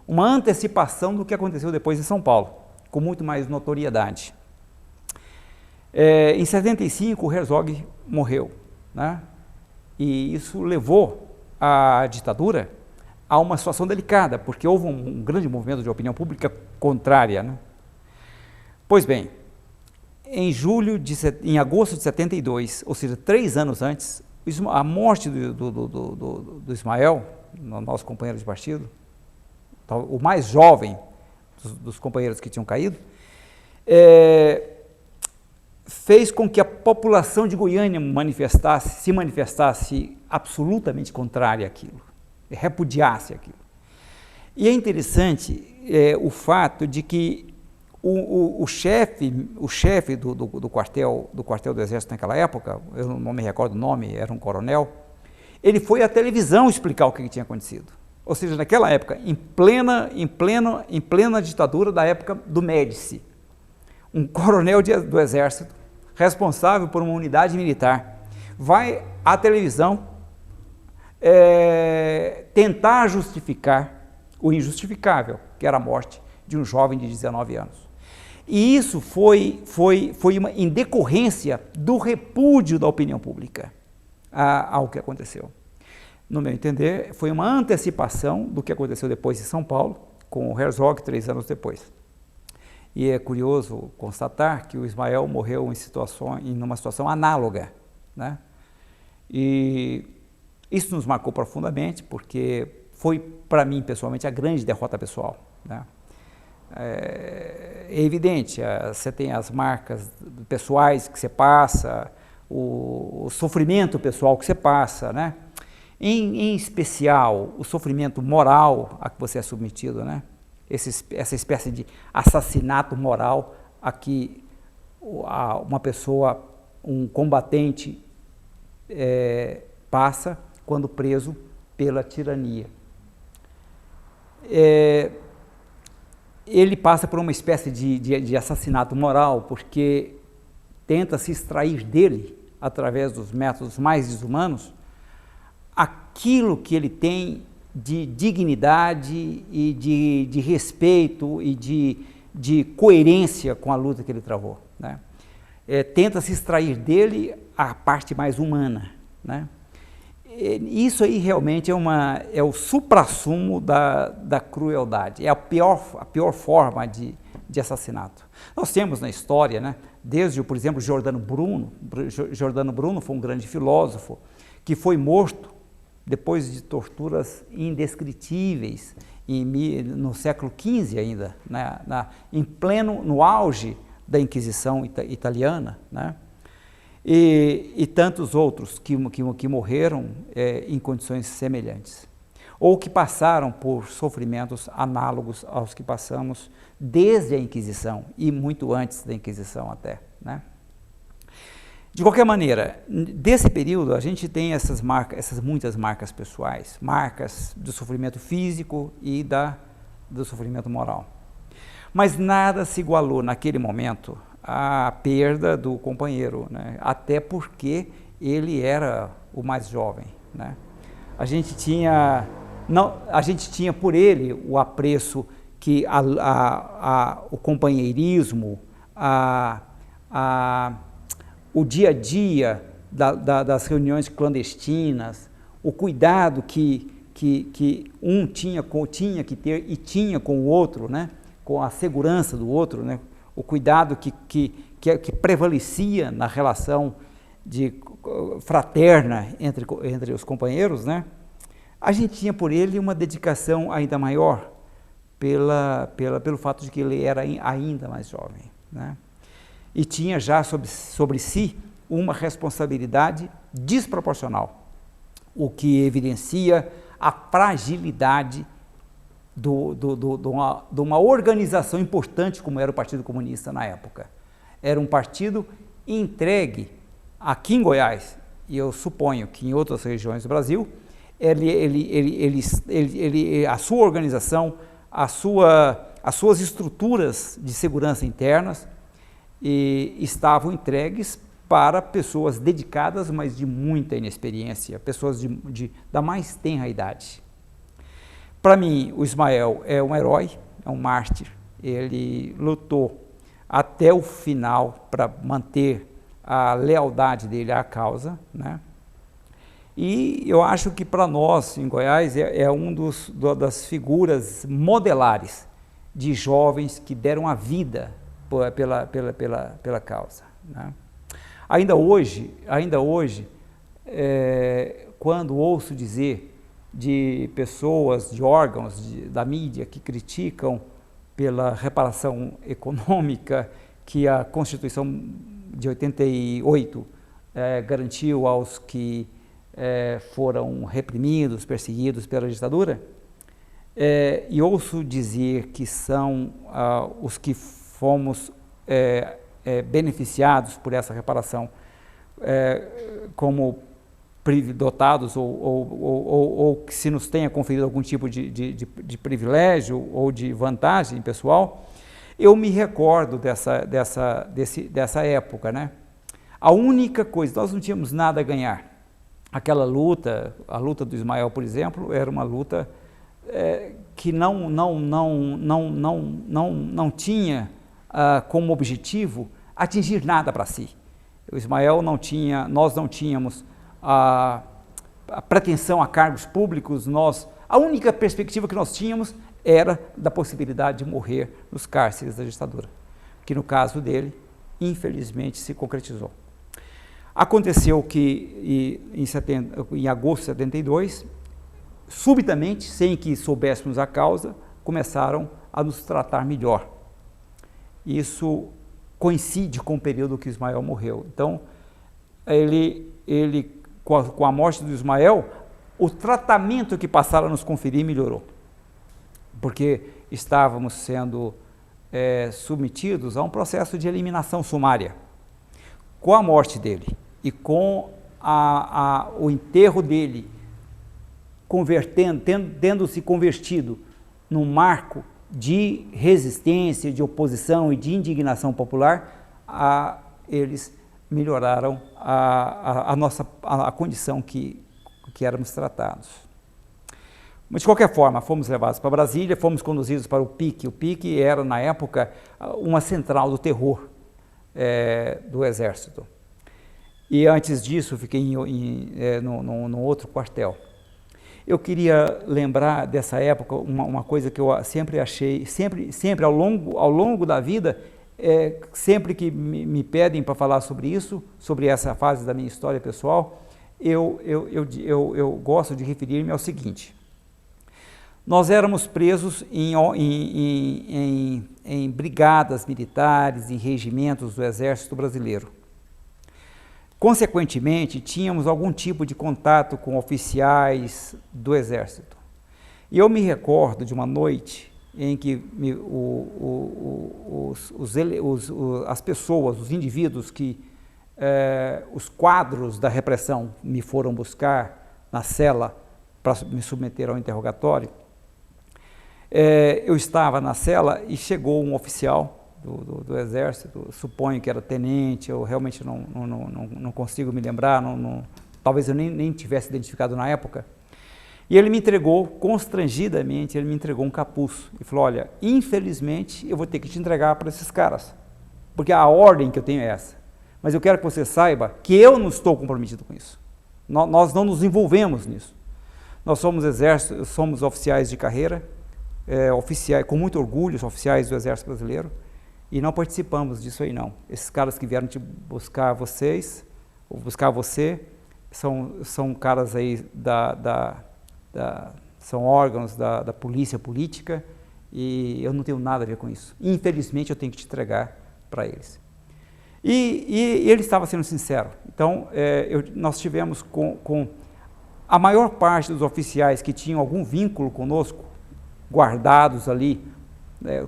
uma antecipação do que aconteceu depois em São Paulo, com muito mais notoriedade. Em 75, o Herzog morreu, né? E isso levou a ditadura a uma situação delicada, porque houve um grande movimento de opinião pública contrária, né? Pois bem, em agosto de 72, ou seja, 3 anos antes, a morte do Ismael, nosso companheiro de partido, o mais jovem dos companheiros que tinham caído, fez com que a população de Goiânia se manifestasse absolutamente contrária àquilo, repudiasse aquilo. E é interessante o fato de que o chefe do quartel do Exército naquela época, eu não me recordo o nome, era um coronel, ele foi à televisão explicar o que tinha acontecido. Ou seja, naquela época, em plena ditadura da época do Médici, um coronel do Exército, responsável por uma unidade militar, vai à televisão tentar justificar o injustificável, que era a morte de um jovem de 19 anos. E isso foi em decorrência do repúdio da opinião pública ao que aconteceu. No meu entender, foi uma antecipação do que aconteceu depois em São Paulo, com o Herzog 3 anos depois. E é curioso constatar que o Ismael morreu em uma situação análoga, né? E isso nos marcou profundamente, porque foi, para mim, pessoalmente, a grande derrota pessoal, né? É evidente, você tem as marcas pessoais que você passa, o sofrimento pessoal que você passa, né? Em especial, o sofrimento moral a que você é submetido, né? Essa espécie de assassinato moral a que uma pessoa, um combatente, passa quando preso pela tirania. Ele passa por uma espécie de assassinato moral, porque tenta se extrair dele, através dos métodos mais desumanos, aquilo que ele tem de dignidade e de respeito e de coerência com a luta que ele travou, né? Tenta se extrair dele a parte mais humana, né? Isso aí realmente é o suprassumo da crueldade, é a pior forma de assassinato. Nós temos na história, né, desde, por exemplo, Giordano Bruno. Giordano Bruno foi um grande filósofo que foi morto depois de torturas indescritíveis no século XV ainda, né, no auge da Inquisição italiana, né? E tantos outros que morreram em condições semelhantes, ou que passaram por sofrimentos análogos aos que passamos desde a Inquisição e muito antes da Inquisição até, né? De qualquer maneira, desse período a gente tem essas muitas marcas pessoais, marcas do sofrimento físico e do sofrimento moral. Mas nada se igualou naquele momento à perda do companheiro, né? Até porque ele era o mais jovem, né? A gente tinha por ele o apreço que o companheirismo, o dia a dia das reuniões clandestinas, o cuidado que um tinha que ter e tinha com o outro, né? Com a segurança do outro, né? O cuidado que prevalecia na relação fraterna entre os companheiros, né? A gente tinha por ele uma dedicação ainda maior pelo fato de que ele era ainda mais jovem, né? E tinha já sobre si uma responsabilidade desproporcional, o que evidencia a fragilidade de uma organização importante como era o Partido Comunista na época. Era um partido entregue aqui em Goiás, e eu suponho que em outras regiões do Brasil, a sua organização, as suas estruturas de segurança internas estavam entregues para pessoas dedicadas, mas de muita inexperiência, pessoas da mais tenra idade. Para mim, o Ismael é um herói, é um mártir. Ele lutou até o final para manter a lealdade dele à causa, né? E eu acho que para nós, em Goiás, é das figuras modelares de jovens que deram a vida pela causa, né? Ainda hoje, quando ouço dizer de pessoas, de órgãos da mídia que criticam pela reparação econômica que a Constituição de 88 garantiu aos que foram reprimidos, perseguidos pela ditadura, e ouço dizer que são os que fomos beneficiados por essa reparação como dotados ou que se nos tenha conferido algum tipo de privilégio ou de vantagem pessoal. Eu me recordo dessa época, né? A única coisa, nós não tínhamos nada a ganhar. Aquela luta, a luta do Ismael, por exemplo, era uma luta que não tinha como objetivo atingir nada para si. O Ismael nós não tínhamos a pretensão a cargos públicos, a única perspectiva que nós tínhamos era da possibilidade de morrer nos cárceres da ditadura. que no caso dele, infelizmente, se concretizou. Aconteceu que em agosto de 72, subitamente, sem que soubéssemos a causa, começaram a nos tratar melhor. Isso coincide com o período que Ismael morreu. Então, com a morte do Ismael, o tratamento que passaram a nos conferir melhorou, porque estávamos sendo submetidos a um processo de eliminação sumária. Com a morte dele e com o enterro dele, tendo se convertido num marco de resistência, de oposição e de indignação popular, eles melhoraram a condição que éramos tratados. Mas, de qualquer forma, fomos levados para Brasília, fomos conduzidos para o PIC. O PIC era, na época, uma central do terror do Exército. E antes disso, fiquei num outro quartel. Eu queria lembrar dessa época uma coisa que eu sempre achei, sempre ao longo da vida, sempre que me pedem para falar sobre isso, sobre essa fase da minha história pessoal, eu gosto de referir-me ao seguinte: nós éramos presos em brigadas militares, em regimentos do Exército Brasileiro. Consequentemente, tínhamos algum tipo de contato com oficiais do Exército. E eu me recordo de uma noite em que as pessoas, os indivíduos os quadros da repressão me foram buscar na cela para me submeter ao interrogatório. Eu estava na cela e chegou um oficial do Exército, suponho que era tenente, eu realmente não consigo me lembrar, talvez eu nem tivesse identificado na época, e ele me entregou, constrangidamente, ele me entregou um capuz e falou: olha, infelizmente eu vou ter que te entregar para esses caras, porque a ordem que eu tenho é essa, mas eu quero que você saiba que eu não estou comprometido com isso, nós não nos envolvemos nisso, nós somos Exército, somos oficiais de carreira, oficiais, com muito orgulho, oficiais do Exército Brasileiro, e não participamos disso aí não. Esses caras que vieram te buscar vocês, ou buscar você, são caras aí são órgãos da polícia política, e eu não tenho nada a ver com isso. Infelizmente eu tenho que te entregar para eles. E ele estava sendo sincero. Então nós tivemos com a maior parte dos oficiais que tinham algum vínculo conosco, guardados ali,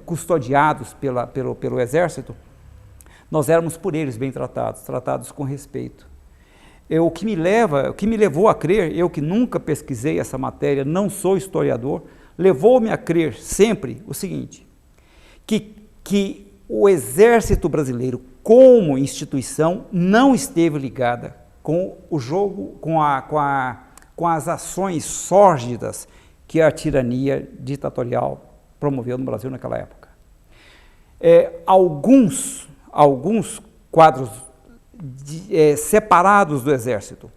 custodiados pelo Exército, nós éramos por eles bem tratados com respeito. O que me levou a crer, eu que nunca pesquisei essa matéria, não sou historiador, levou-me a crer sempre o seguinte, que o Exército Brasileiro, como instituição, não esteve ligada com o jogo, com as ações sórdidas que a tirania ditatorial promoveu no Brasil naquela época. Alguns quadros separados do Exército,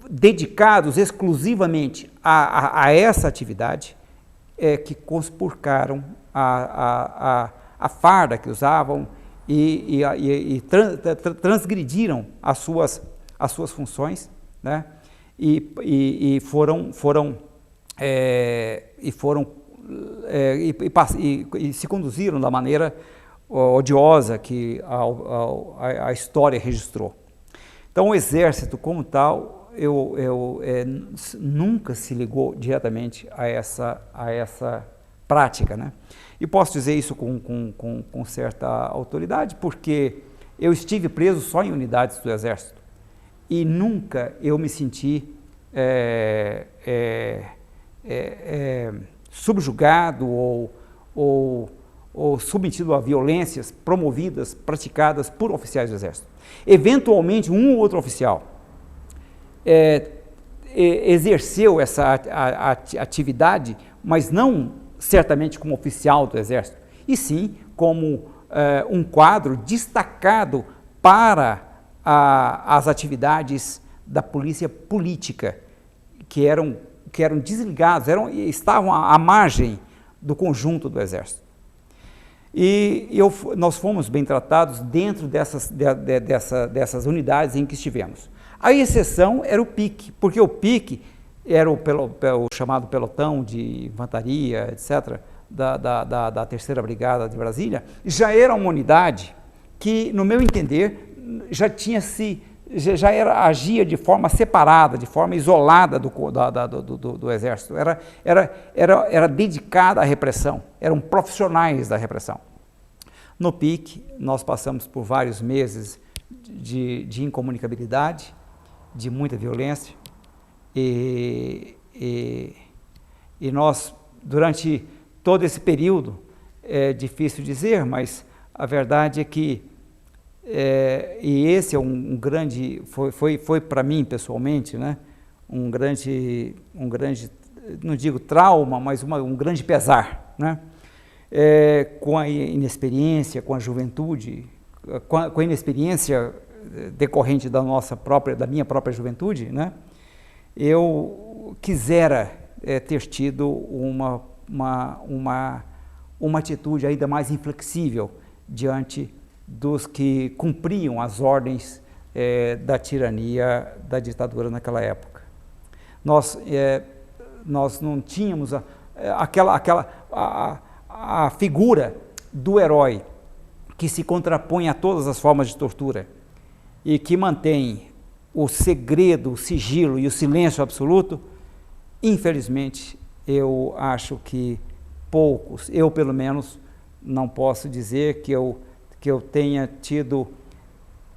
dedicados exclusivamente a essa atividade, que conspurcaram a farda que usavam e transgrediram as suas funções, né? E se conduziram da maneira odiosa que a história registrou. Então, o Exército, como tal, nunca se ligou diretamente a essa prática, né? E posso dizer isso com certa autoridade, porque eu estive preso só em unidades do Exército e nunca eu me senti subjugado ou submetido a violências praticadas por oficiais do Exército. Eventualmente, um ou outro oficial exerceu essa atividade, mas não certamente como oficial do Exército, e sim como um quadro destacado para as atividades da polícia política, que eram desligados, estavam à margem do conjunto do Exército. E nós fomos bem tratados dentro dessas unidades em que estivemos. A exceção era o PIC, porque o PIC era o chamado pelotão de infantaria, etc., da 3ª Brigada de Brasília, já era uma unidade que, no meu entender, agia de forma separada, de forma isolada do Exército, era dedicada à repressão, eram profissionais da repressão. No PIC, nós passamos por vários meses de incomunicabilidade, de muita violência, e nós, durante todo esse período, é difícil dizer, mas a verdade é que e esse é um grande, foi para mim pessoalmente, né, um grande, não digo trauma, mas um grande pesar, né, com a inexperiência, com a juventude, com a inexperiência decorrente da minha própria juventude, né, eu quisera ter tido uma atitude ainda mais inflexível diante dos que cumpriam as ordens da tirania da ditadura naquela época. Nós não tínhamos a figura do herói que se contrapõe a todas as formas de tortura e que mantém o segredo, o sigilo e o silêncio absoluto. Infelizmente, eu acho que poucos, eu pelo menos não posso dizer que eu tenha tido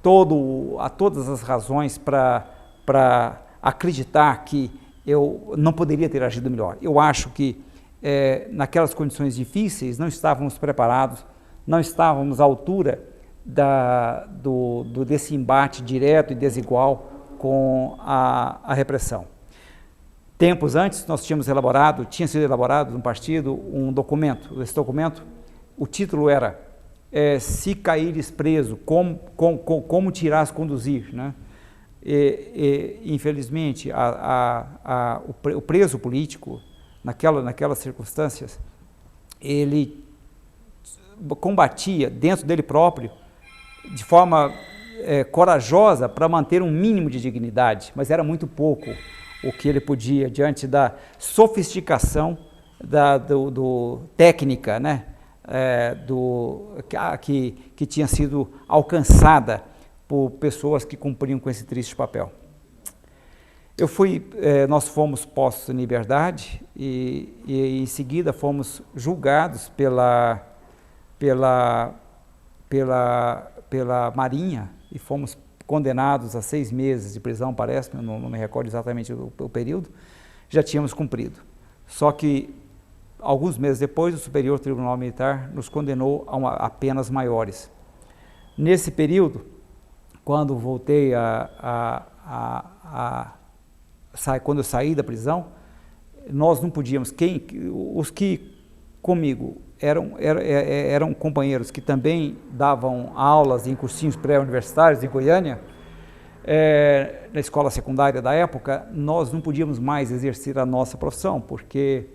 todas as razões para acreditar que eu não poderia ter agido melhor. Eu acho que naquelas condições difíceis não estávamos preparados, não estávamos à altura desse embate direto e desigual com a repressão. Tempos antes, tinha sido elaborado no partido um documento. Esse documento, o título era Se caíres preso, como te irás conduzir, né? Infelizmente, o preso político, naquelas circunstâncias, ele combatia dentro dele próprio, de forma corajosa, para manter um mínimo de dignidade, mas era muito pouco o que ele podia, diante da sofisticação técnica, né, que tinha sido alcançada por pessoas que cumpriam com esse triste papel. Nós fomos postos em liberdade e em seguida fomos julgados pela Marinha e fomos condenados a 6 meses de prisão, parece-me, não me recordo exatamente o período, já tínhamos cumprido. Só que, alguns meses depois, o Superior Tribunal Militar nos condenou a penas maiores. Nesse período, quando voltei quando eu saí da prisão, nós não podíamos, os que comigo eram companheiros que também davam aulas em cursinhos pré-universitários em Goiânia, na escola secundária da época, nós não podíamos mais exercer a nossa profissão, porque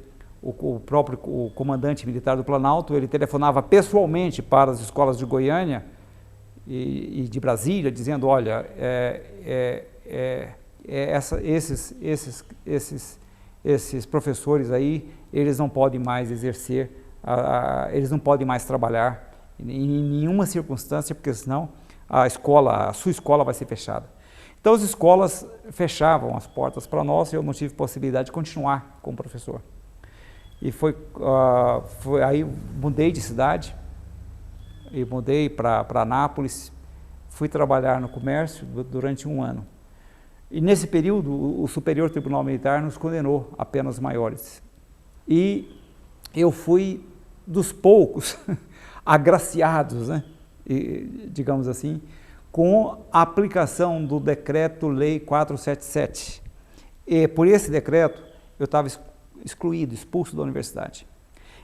o comandante militar do Planalto, ele telefonava pessoalmente para as escolas de Goiânia e de Brasília, dizendo, olha, esses professores aí, eles não podem mais exercer, eles não podem mais trabalhar em nenhuma circunstância, porque senão a sua escola vai ser fechada. Então as escolas fechavam as portas para nós e eu não tive possibilidade de continuar como professor. E aí mudei de cidade, e mudei para Anápolis, fui trabalhar no comércio durante 1 ano. E nesse período o Superior Tribunal Militar nos condenou a penas maiores. E eu fui dos poucos agraciados, né, digamos assim, com a aplicação do Decreto-Lei 477. E por esse decreto eu estava excluído, expulso da universidade.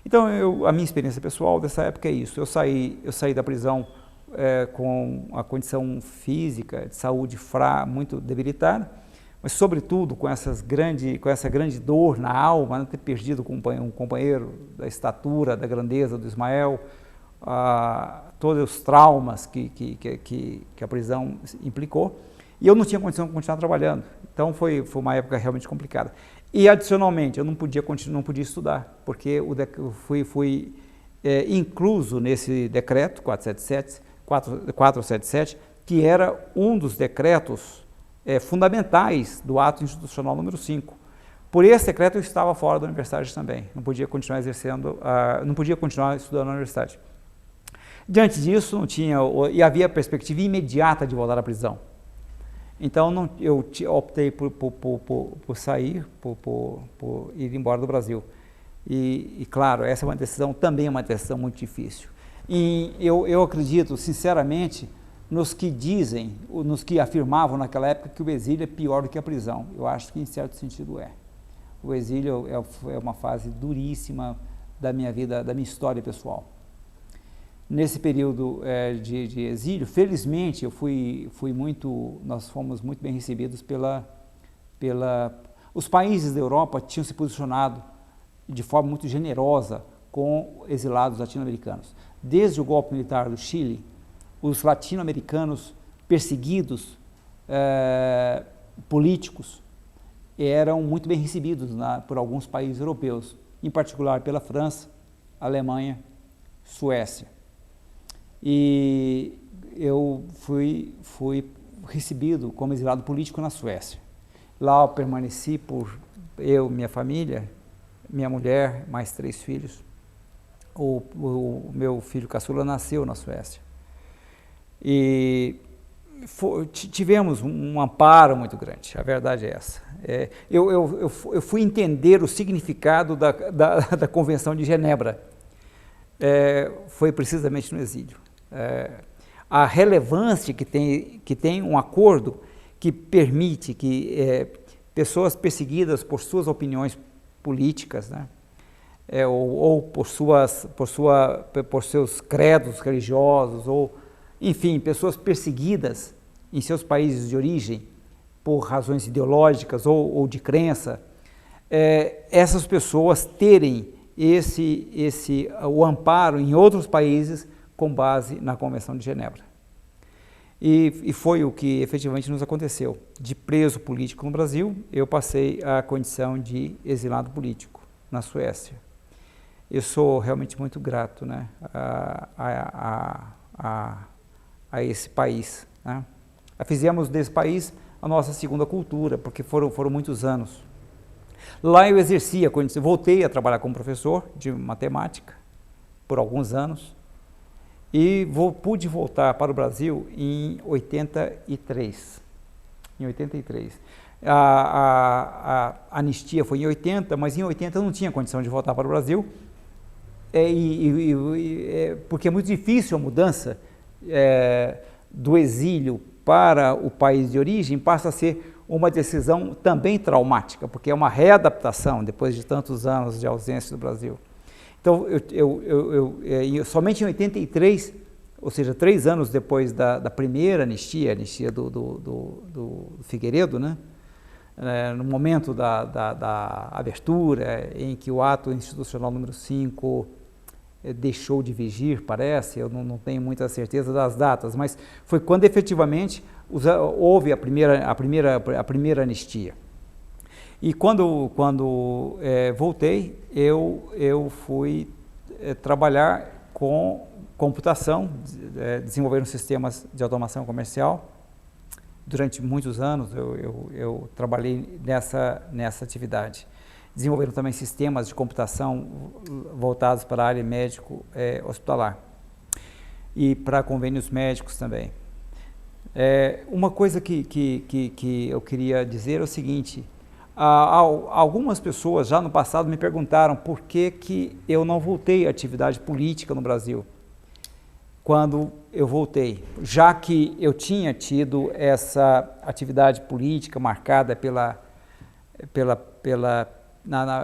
Então a minha experiência pessoal dessa época é isso. Eu saí da prisão com a condição física, de saúde muito debilitada, mas sobretudo com essa grande dor na alma, né, ter perdido um companheiro da estatura, da grandeza do Ismael, todos os traumas que a prisão implicou, e eu não tinha condição de continuar trabalhando. Então foi uma época realmente complicada. E adicionalmente, eu não podia estudar, porque eu fui incluso nesse decreto 477, que era um dos decretos fundamentais do ato institucional número 5. Por esse decreto eu estava fora da universidade também, não podia continuar não podia continuar estudando na universidade. Diante disso, não tinha, e havia perspectiva imediata de voltar à prisão. Então eu optei por sair, por ir embora do Brasil. E claro, essa é uma decisão, também é uma decisão muito difícil. E eu acredito, sinceramente, nos que afirmavam naquela época que o exílio é pior do que a prisão. Eu acho que em certo sentido é. O exílio é uma fase duríssima da minha vida, da minha história pessoal. Nesse período de exílio, felizmente, nós fomos muito bem recebidos os países da Europa tinham se posicionado de forma muito generosa com exilados latino-americanos. Desde o golpe militar do Chile, os latino-americanos perseguidos políticos eram muito bem recebidos por alguns países europeus, em particular pela França, Alemanha, Suécia. E eu fui recebido como exilado político na Suécia. Lá eu permaneci minha família, minha mulher, mais 3 filhos. O meu filho caçula nasceu na Suécia. E tivemos um amparo muito grande, a verdade é essa. Eu fui entender o significado da Convenção de Genebra. Foi precisamente no exílio. A relevância que tem um acordo que permite que pessoas perseguidas por suas opiniões políticas, né, ou por seus credos religiosos, ou, enfim, pessoas perseguidas em seus países de origem por razões ideológicas ou de crença, essas pessoas terem o amparo em outros países com base na Convenção de Genebra. E foi o que efetivamente nos aconteceu. De preso político no Brasil, eu passei a condição de exilado político na Suécia. Eu sou realmente muito grato, né, a esse país, né. Fizemos desse país a nossa segunda cultura, porque foram muitos anos. Lá eu voltei a trabalhar como professor de matemática por alguns anos, e pude voltar para o Brasil em 83. A anistia foi em 80, mas em 80 eu não tinha condição de voltar para o Brasil, porque é muito difícil a mudança do exílio para o país de origem, passa a ser uma decisão também traumática, porque é uma readaptação depois de tantos anos de ausência do Brasil. Então, somente em 83, ou seja, 3 anos depois da primeira anistia, a anistia do Figueiredo, né, no momento da abertura, em que o ato institucional número 5 deixou de vigir, parece, eu não tenho muita certeza das datas, mas foi quando efetivamente houve a primeira anistia. E quando voltei, eu fui trabalhar com computação, desenvolvendo sistemas de automação comercial. Durante muitos anos eu trabalhei nessa atividade, desenvolvendo também sistemas de computação voltados para a área médico-hospitalar e para convênios médicos também. Uma coisa que eu queria dizer é o seguinte: algumas pessoas já no passado me perguntaram por que eu não voltei à atividade política no Brasil quando eu voltei, já que eu tinha tido essa atividade política marcada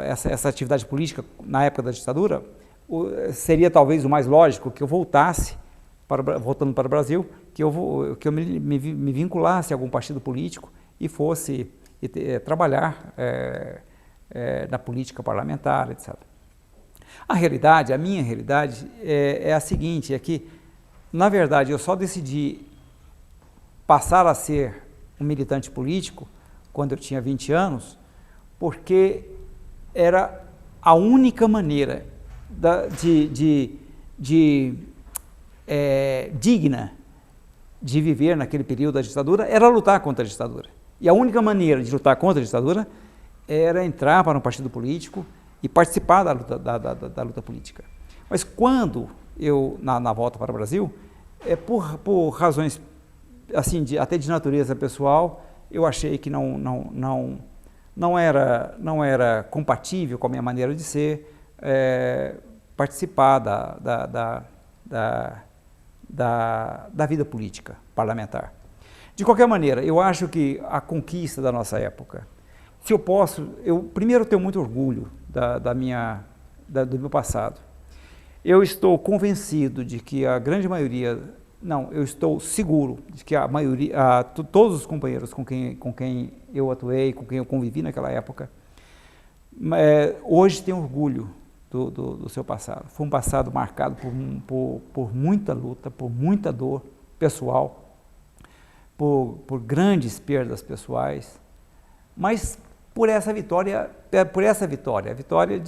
essa atividade política na época da ditadura. Seria talvez o mais lógico que eu voltasse, voltando para o Brasil, que eu me vinculasse a algum partido político e fosse trabalhar na política parlamentar, etc. A realidade, a minha realidade é a seguinte, é que, na verdade, eu só decidi passar a ser um militante político quando eu tinha 20 anos, porque era a única maneira digna de viver naquele período da ditadura era lutar contra a ditadura. E a única maneira de lutar contra a ditadura era entrar para um partido político e participar da luta política. Mas quando eu, na volta para o Brasil, por razões assim, até de natureza pessoal, eu achei que não era compatível com a minha maneira de ser participar da vida política parlamentar. De qualquer maneira, eu acho que a conquista da nossa época, se eu posso, eu primeiro tenho muito orgulho do meu passado. Eu estou convencido de que a grande maioria, não, eu estou seguro de que a maioria, todos os companheiros com quem eu atuei, com quem eu convivi naquela época, hoje têm orgulho do seu passado. Foi um passado marcado por muita luta, por muita dor pessoal, por grandes perdas pessoais, mas por essa vitória, a vitória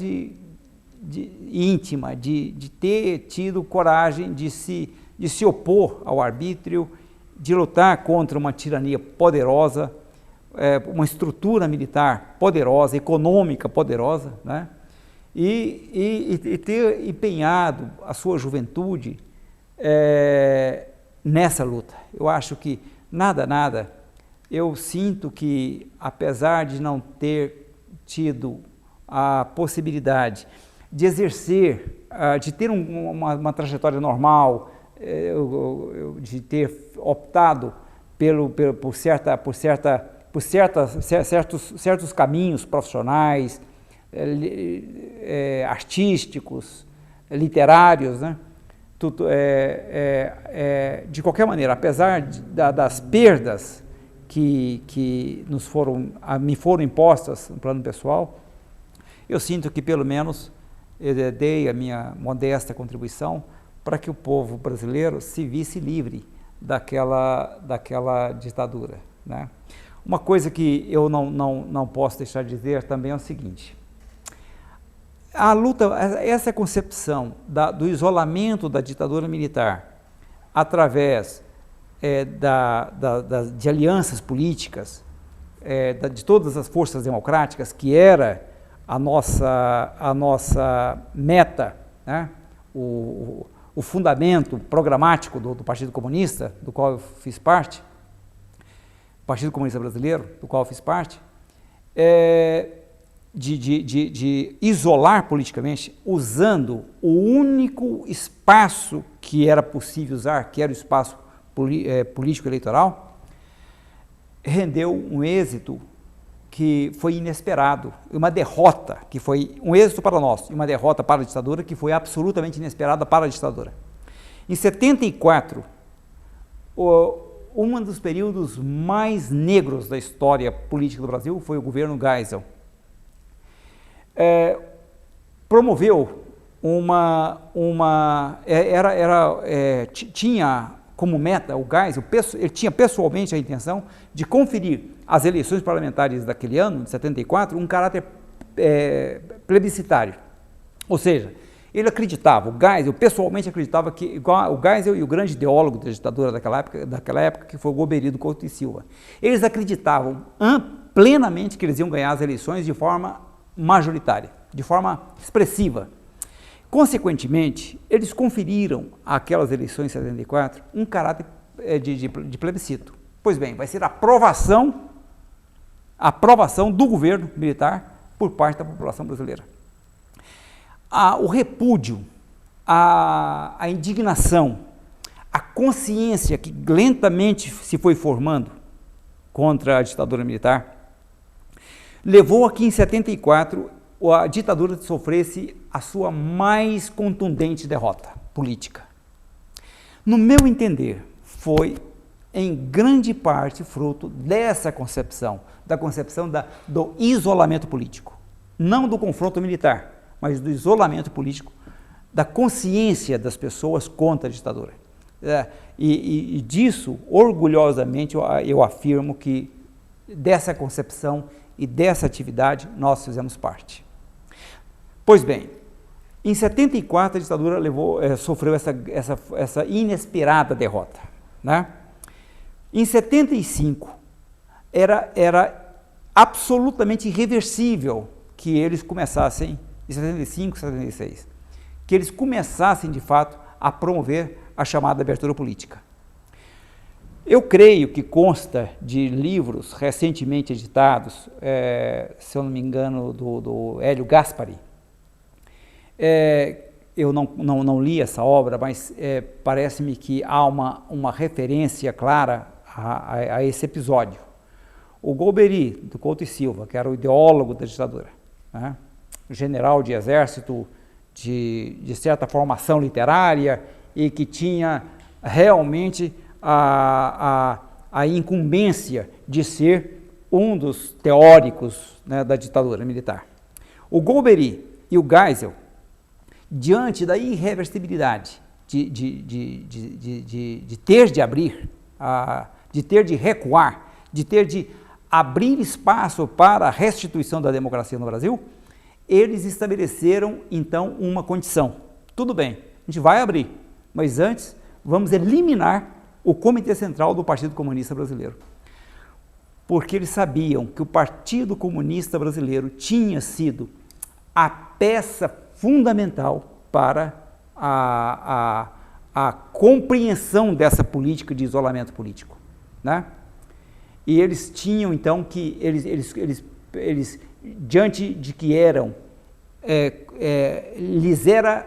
íntima, de ter tido coragem de se opor ao arbítrio, de lutar contra uma tirania poderosa, uma estrutura militar poderosa, econômica poderosa, né? E ter empenhado a sua juventude nessa luta. Eu acho que nada, eu sinto que, apesar de não ter tido a possibilidade de exercer, de ter uma trajetória normal, de ter optado por certos caminhos profissionais, artísticos, literários, né? De qualquer maneira, apesar das perdas que me foram impostas no plano pessoal, eu sinto que pelo menos eu dei a minha modesta contribuição para que o povo brasileiro se visse livre daquela ditadura, né? Uma coisa que eu não posso deixar de dizer também é o seguinte: a luta, essa concepção do isolamento da ditadura militar através de alianças políticas, de todas as forças democráticas, que era a nossa meta, né? O fundamento programático do Partido Comunista, do qual eu fiz parte, Partido Comunista Brasileiro, do qual eu fiz parte, de isolar politicamente, usando o único espaço que era possível usar, que era o espaço político-eleitoral, rendeu um êxito que foi inesperado, uma derrota que foi um êxito para nós, e uma derrota para a ditadura que foi absolutamente inesperada para a ditadura. Em 74, um dos períodos mais negros da história política do Brasil foi o governo Geisel. Promoveu tinha como meta o Geisel, ele tinha pessoalmente a intenção de conferir às eleições parlamentares daquele ano, de 74, um caráter plebiscitário. Ou seja, ele acreditava, o Geisel pessoalmente acreditava que, o Geisel e o grande ideólogo da ditadura daquela época, que foi o Goberido Couto e Silva, eles acreditavam plenamente que eles iam ganhar as eleições de forma majoritária, de forma expressiva. Consequentemente, eles conferiram àquelas eleições de 74 um caráter de plebiscito. Pois bem, vai ser a aprovação do governo militar por parte da população brasileira. O repúdio, a indignação, a consciência que lentamente se foi formando contra a ditadura militar, levou a que em 74 a ditadura sofresse a sua mais contundente derrota política. No meu entender, foi em grande parte fruto dessa concepção da concepção do isolamento político. Não do confronto militar, mas do isolamento político, da consciência das pessoas contra a ditadura. E disso, orgulhosamente, eu afirmo que dessa concepção e dessa atividade nós fizemos parte. Pois bem, em 74 a ditadura sofreu essa inesperada derrota, né? Em 75 era absolutamente irreversível que eles começassem, em 75, 76, que eles começassem de fato a promover a chamada abertura política. Eu creio que consta de livros recentemente editados, se eu não me engano, do Hélio Gaspari. Eu não li essa obra, mas parece-me que há uma referência clara a esse episódio. O Golbery, do Couto e Silva, que era o ideólogo da ditadura, né? General de exército de certa formação literária e que tinha realmente a incumbência de ser um dos teóricos, né, da ditadura militar. O Golbery e o Geisel, diante da irreversibilidade de ter de abrir, de ter de recuar, de ter de abrir espaço para a restituição da democracia no Brasil, eles estabeleceram então uma condição. Tudo bem, a gente vai abrir, mas antes vamos eliminar o Comitê Central do Partido Comunista Brasileiro. Porque eles sabiam que o Partido Comunista Brasileiro tinha sido a peça fundamental para a compreensão dessa política de isolamento político, né? E eles tinham então que, eles diante de que lhes era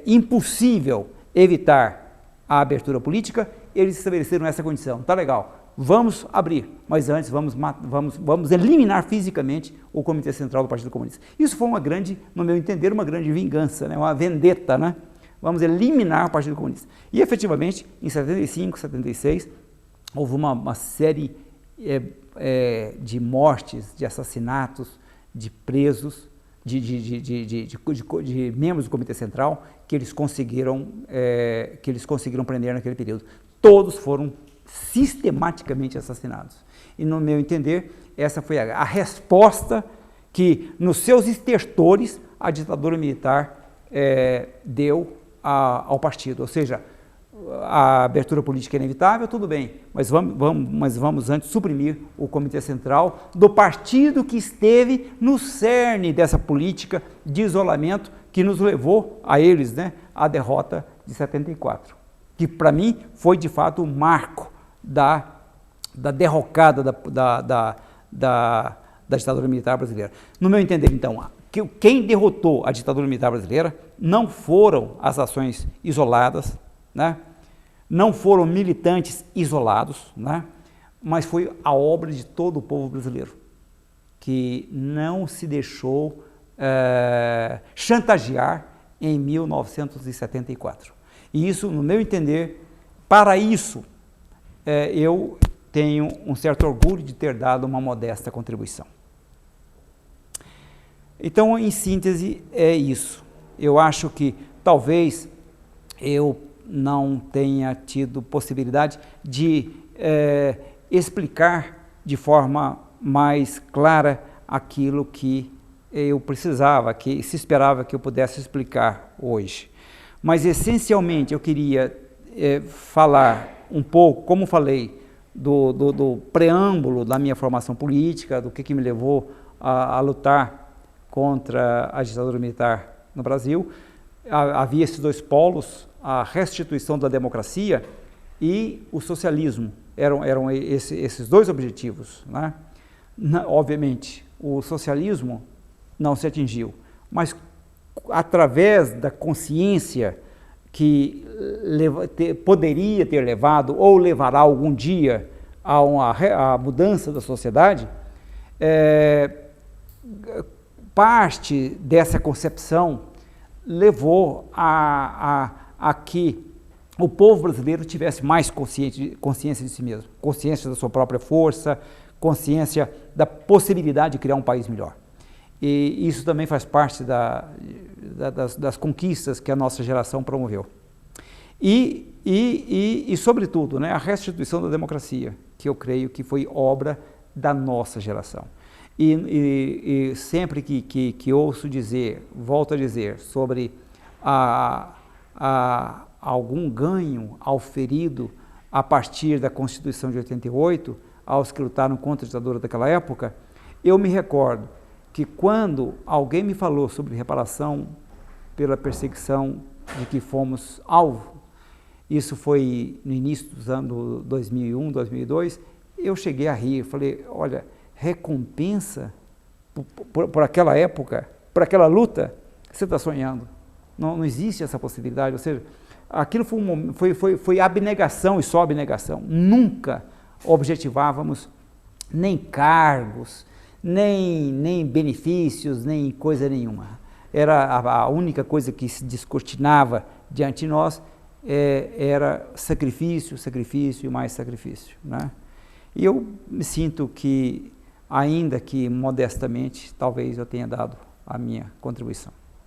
impossível evitar a abertura política, eles estabeleceram essa condição. Tá legal, vamos abrir, mas antes vamos eliminar fisicamente o Comitê Central do Partido Comunista. Isso foi uma grande, no meu entender, uma grande vingança, né? Uma vendetta, né? Vamos eliminar o Partido Comunista. E efetivamente, em 75, 76, houve uma série de mortes, de assassinatos, de presos, de membros do Comitê Central que eles conseguiram prender naquele período. Todos foram sistematicamente assassinados. E, no meu entender, essa foi a resposta que, nos seus estertores, a ditadura militar deu ao partido. Ou seja, a abertura política é inevitável, tudo bem, mas vamos antes suprimir o Comitê Central do partido que esteve no cerne dessa política de isolamento que nos levou a eles, né, à derrota de 74, que para mim foi de fato o marco da derrocada da ditadura militar brasileira. No meu entender, então, quem derrotou a ditadura militar brasileira não foram as ações isoladas, né? Não foram militantes isolados, né? Mas foi a obra de todo o povo brasileiro, que não se deixou chantagear em 1974. E isso, no meu entender, para isso, eu tenho um certo orgulho de ter dado uma modesta contribuição. Então, em síntese, é isso. Eu acho que talvez eu não tenha tido possibilidade de explicar de forma mais clara aquilo que eu precisava, que se esperava que eu pudesse explicar hoje. Mas, essencialmente, eu queria falar um pouco, como falei, do preâmbulo da minha formação política, do que me levou a lutar contra a ditadura militar no Brasil. Havia esses dois polos, a restituição da democracia e o socialismo. Eram esses dois objetivos, né? Obviamente, o socialismo não se atingiu, mas através da consciência que poderia ter levado ou levará algum dia a mudança da sociedade, parte dessa concepção levou a que o povo brasileiro tivesse mais consciência de si mesmo, consciência da sua própria força, consciência da possibilidade de criar um país melhor. E isso também faz parte das conquistas que a nossa geração promoveu. E sobretudo, né, a restituição da democracia, que eu creio que foi obra da nossa geração. E sempre que ouço dizer, volto a dizer, sobre algum ganho auferido a partir da Constituição de 88, aos que lutaram contra a ditadura daquela época, eu me recordo que quando alguém me falou sobre reparação pela perseguição de que fomos alvo, isso foi no início dos anos 2001, 2002, eu cheguei a rir, falei, olha, recompensa por aquela época, por aquela luta, você está sonhando. Não existe essa possibilidade, ou seja, aquilo foi abnegação e só abnegação. Nunca objetivávamos nem cargos, nem benefícios, nem coisa nenhuma. Era a única coisa que se descortinava diante de nós, era sacrifício, sacrifício e mais sacrifício, né? E eu me sinto que, ainda que modestamente, talvez eu tenha dado a minha contribuição.